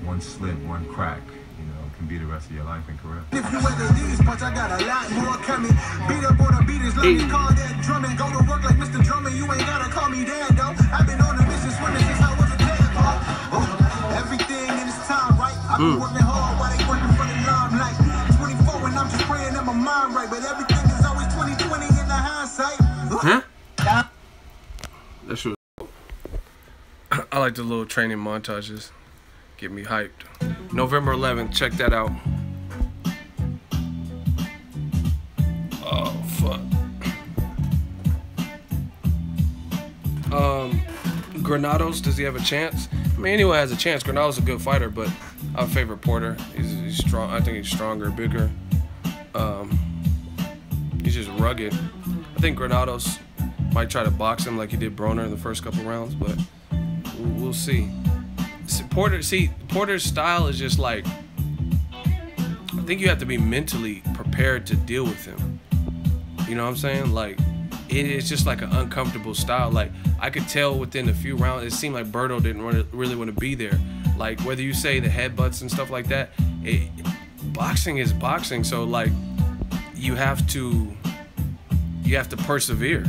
one slip, one crack, you know, can be the rest of your life and career. If you ever these punch, I got a lot more coming. Beat up on the beaters, let me call that drumming. Go to work like Mr. Drummond, you ain't gotta call me dad, though. I've been on a mission swimming since I was a tadpole. Everything in its time, right? I've been working hard while they working for the limelight. 24 and I'm just praying that my mind right, but everything is always 20/20 in the hindsight. Huh? That shit was I like the little training montages. Get me hyped. November 11th, check that out. Oh, fuck. Granados, does he have a chance? I mean, anyone has a chance. Granados a good fighter, but I favor Porter. He's strong. I think he's stronger, bigger. He's just rugged. I think Granados might try to box him like he did Broner in the first couple rounds, but we'll see. Porter's style is just like, I think you have to be mentally prepared to deal with him. You know what I'm saying? Like, it is just like an uncomfortable style. Like, I could tell within a few rounds, it seemed like Berto didn't really want to be there. Like, whether you say the headbutts and stuff like that, boxing is boxing. So, like, you have to persevere.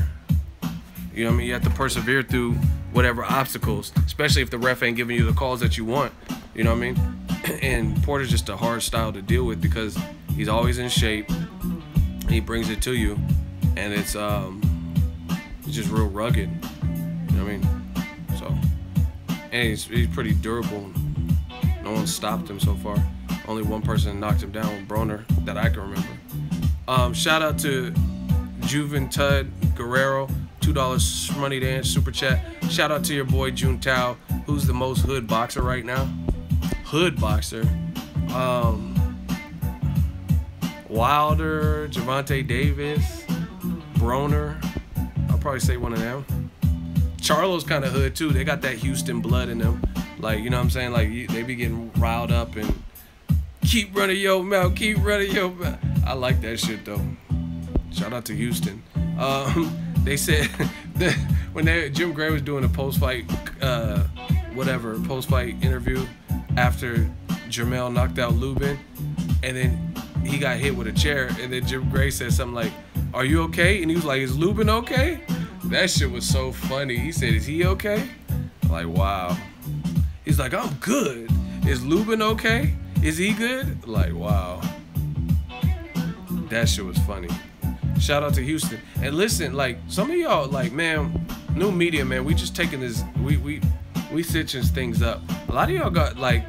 You know what I mean? You have to persevere through whatever obstacles, especially if the ref ain't giving you the calls that you want. You know what I mean? And Porter's just a hard style to deal with because he He's always in shape. He brings it to you, and it's just real rugged. You know what I mean? So, and he's pretty durable. No one stopped him so far. Only one person knocked him down, Broner, that I can remember. Shout out to Juventud Guerrero, $2 money dance super chat. Shout out to your boy Juntao, who's the most hood boxer right now. Hood boxer. Wilder, Gervonta Davis, Broner. I'll probably say one of them. Charlo's kind of hood too. They got that Houston blood in them. Like, you know what I'm saying? Like, they be getting riled up and keep running your mouth, keep running your mouth. I like that shit though. Shout out to Houston. They said that when Jim Gray was doing a post-fight, post-fight interview after Jermell knocked out Lubin, and then he got hit with a chair, and then Jim Gray said something like, "Are you okay?" And he was like, "Is Lubin okay?" That shit was so funny. He said, "Is he okay?" Like, wow. He's like, "I'm good. Is Lubin okay? Is he good?" Like, wow. That shit was funny. Shout out to Houston. And listen, like, some of y'all, like, man, new media, man, we just taking this, we stitching things up. A lot of y'all got, like,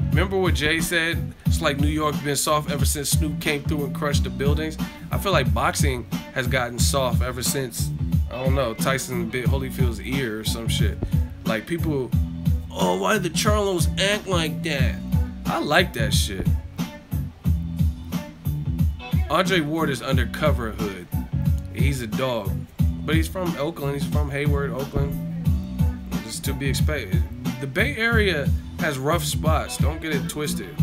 remember what Jay said? It's like New York's been soft ever since Snoop came through and crushed the buildings. I feel like boxing has gotten soft ever since, I don't know, Tyson bit Holyfield's ear or some shit. Like, people, oh, why did the Charlos act like that? I like that shit. Andre Ward is undercover hood. He's a dog. But he's from Oakland. He's from Hayward, Oakland. Just to be expected. The Bay Area has rough spots. Don't get it twisted.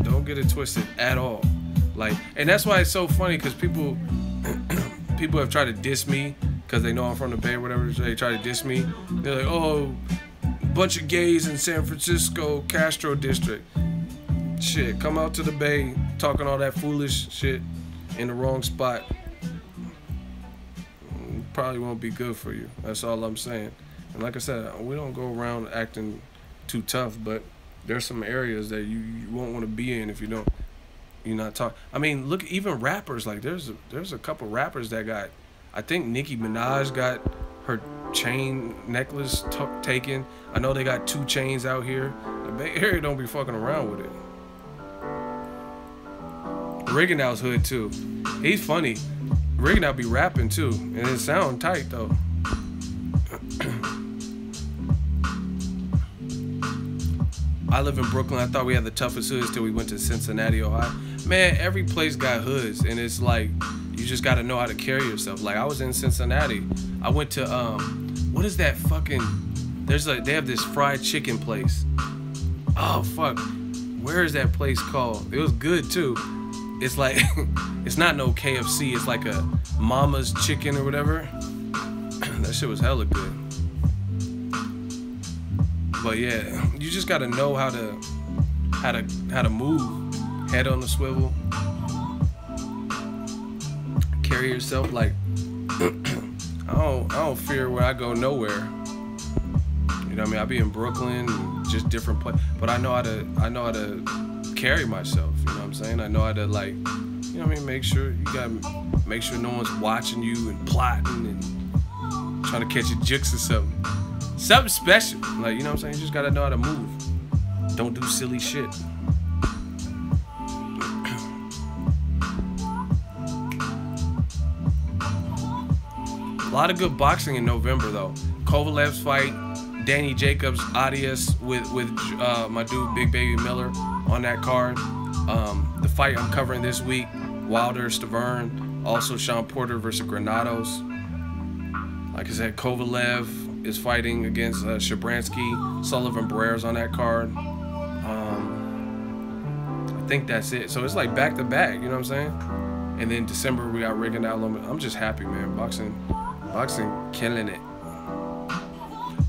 Don't get it twisted at all. Like, and that's why it's so funny, because people have tried to diss me because they know I'm from the Bay or whatever. They try to diss me. They're like, oh, bunch of gays in San Francisco, Castro District. Shit, come out to the Bay talking all that foolish shit in the wrong spot. Probably won't be good for you. That's all I'm saying. And like I said, we don't go around acting too tough, but there's some areas that you won't want to be in if you're not talking. I mean, look, even rappers, like there's a couple rappers that got, I think Nicki Minaj got her chain necklace taken. I know they got 2 chains out here. The Bay Area don't be fucking around with it. Rigonau's hood too. He's funny. Rigonau be rapping too, and it sound tight though. I live in Brooklyn. I thought we had the toughest hoods till we went to Cincinnati, Ohio. Man, every place got hoods, and it's like you just got to know how to carry yourself. Like, I was in Cincinnati. I went to what is that fucking? They have this fried chicken place. Oh fuck, where is that place called? It was good too. It's like, it's not no KFC. It's like a Mama's Chicken or whatever. That shit was hella good. But yeah, you just gotta know how to move. Head on the swivel. Carry yourself like, I don't fear where I go nowhere. You know what I mean? I be in Brooklyn, just different places. But I know how to carry myself, you know what I'm saying? I know how to, like, you know what I mean, make sure no one's watching you and plotting and trying to catch your jukes or something special, like, you know what I'm saying? You just gotta know how to move. Don't do silly shit. A lot of good boxing in November though. Kovalev's fight, Danny Jacobs, Adias with my dude Big Baby Miller on that card. The fight I'm covering this week, Wilder, Stavern, also Sean Porter versus Granados. Like I said, Kovalev is fighting against Shabransky. Sullivan Barrera's on that card. I think that's it. So it's like back to back, you know what I'm saying? And then December we got Rigondeaux. I'm just happy, man. Boxing killing it.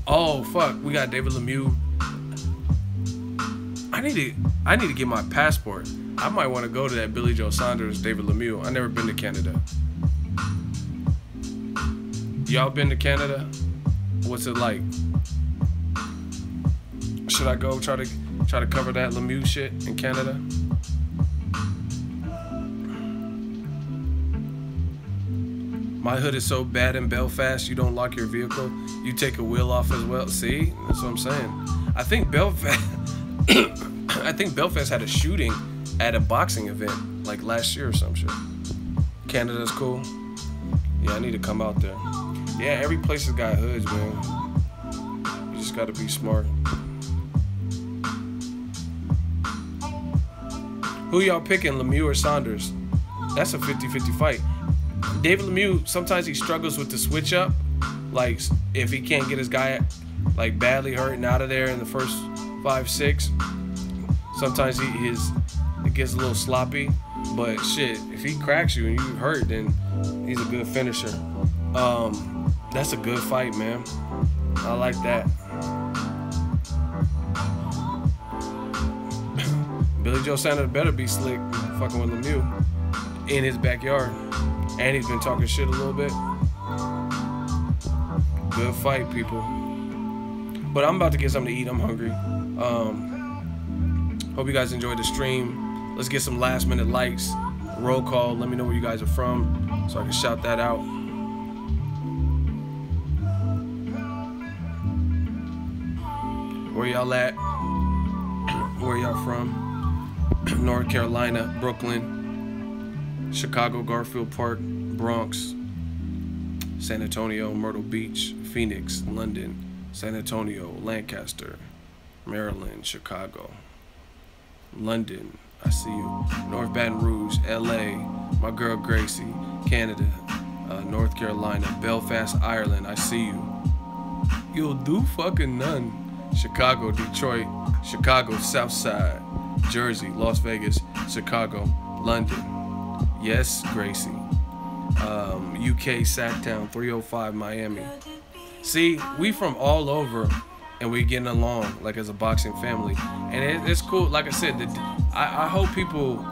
Oh fuck, we got David Lemieux. I need to get my passport. I might want to go to that Billy Joe Saunders, David Lemieux. I've never been to Canada. Y'all been to Canada? What's it like? Should I go try Try to cover that Lemieux shit in Canada. My hood is so bad in Belfast, you don't lock your vehicle. You take a wheel off as well. See, that's what I'm saying. I think Belfast, I think Belfast had a shooting at a boxing event like last year or some shit. Canada's cool. Yeah, I need to come out there. Yeah, every place has got hoods, man. You just gotta be smart. Who y'all picking, Lemieux or Saunders? That's a 50-50 fight. David Lemieux, sometimes he struggles with the switch up. Like, if he can't get his guy, like, badly hurt and out of there in the first 5-6, sometimes it gets a little sloppy. But shit, if he cracks you and you hurt, then he's a good finisher. That's a good fight, man. I like that. Billy Joe Sanders better be slick fucking with Lemieux in his backyard. And he's been talking shit a little bit. Good fight, people. But I'm about to get something to eat. I'm hungry. Hope you guys enjoyed the stream. Let's get some last minute likes. Roll call. Let me know where you guys are from so I can shout that out. Where y'all at? Where y'all from? North Carolina, Brooklyn, Chicago, Garfield Park, Bronx, San Antonio, Myrtle Beach, Phoenix, London, San Antonio, Lancaster, Maryland, Chicago, London, I see you, North Baton Rouge, LA, my girl Gracie, Canada, North Carolina, Belfast, Ireland, I see you. You'll do fucking none. Chicago, Detroit, Chicago, South Side, Jersey, Las Vegas, Chicago, London. Yes, Gracie. UK, Sacktown, 305, Miami. See, we from all over, and we getting along like as a boxing family, and it's cool. Like I said, I hope people,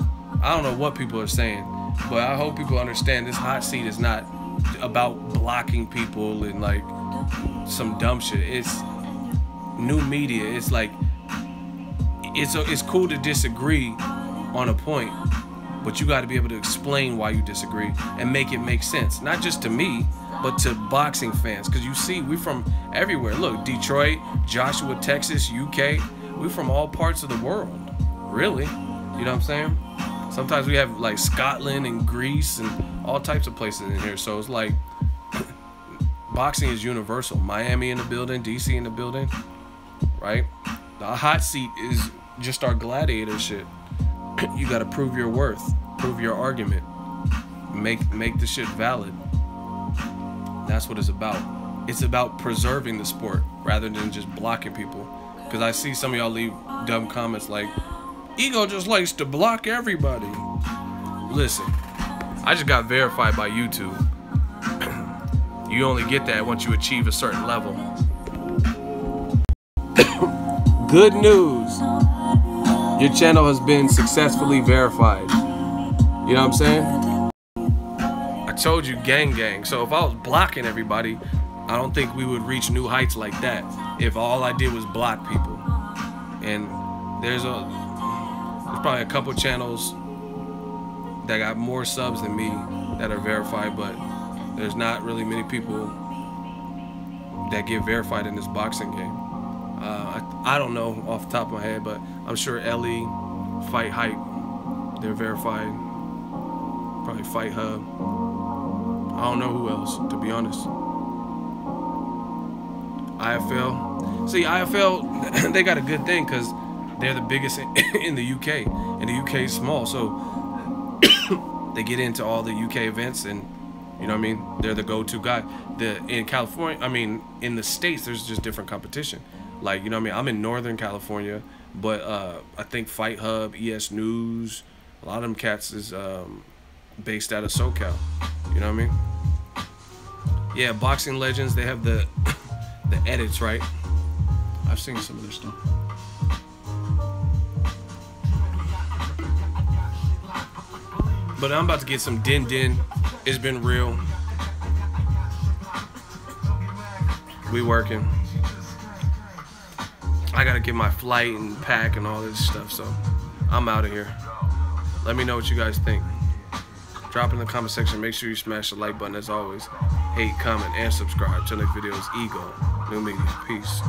I don't know what people are saying, but I hope people understand this hot seat is not about blocking people and like some dumb shit. It's new media. It's like it's cool to disagree on a point, but you got to be able to explain why you disagree and make it make sense, not just to me but to boxing fans, because you see we from everywhere. Look, Detroit, Joshua, Texas, UK, we from all parts of the world, really. You know what I'm saying? Sometimes we have like Scotland and Greece and all types of places in here, so it's like boxing is universal. Miami in the building, DC in the building, right? The hot seat is just our gladiator shit. You gotta prove your worth, prove your argument, make the shit valid. That's what it's about. It's about preserving the sport rather than just blocking people. Because I see some of y'all leave dumb comments like, Ego just likes to block everybody. Listen, I just got verified by YouTube. You only get that once you achieve a certain level. Good news. Your channel has been successfully verified. You know what I'm saying? I told you gang gang. So if I was blocking everybody, I don't think we would reach new heights like that if all I did was block people. And there's probably a couple channels that got more subs than me that are verified, but there's not really many people that get verified in this boxing game. I don't know off the top of my head, but I'm sure Ellie, Fight Hype, they're verified. Probably Fight Hub. I don't know who else, to be honest. IFL. See, IFL, they got a good thing because they're the biggest in the UK, and the UK is small, so they get into all the UK events, and you know what I mean? They're the go-to guy. In California, I mean, in the States, there's just different competition. Like, you know what I mean? I'm in Northern California, but I think Fight Hub, ES News, a lot of them cats is based out of SoCal. You know what I mean? Yeah, Boxing Legends, they have the edits, right? I've seen some of their stuff. But I'm about to get some din din. It's been real. We working. I gotta get my flight and pack and all this stuff, so I'm out of here. Let me know what you guys think. Drop in the comment section. Make sure you smash the like button as always. Hate, comment, and subscribe. Till next videos. Ego. New media. Peace.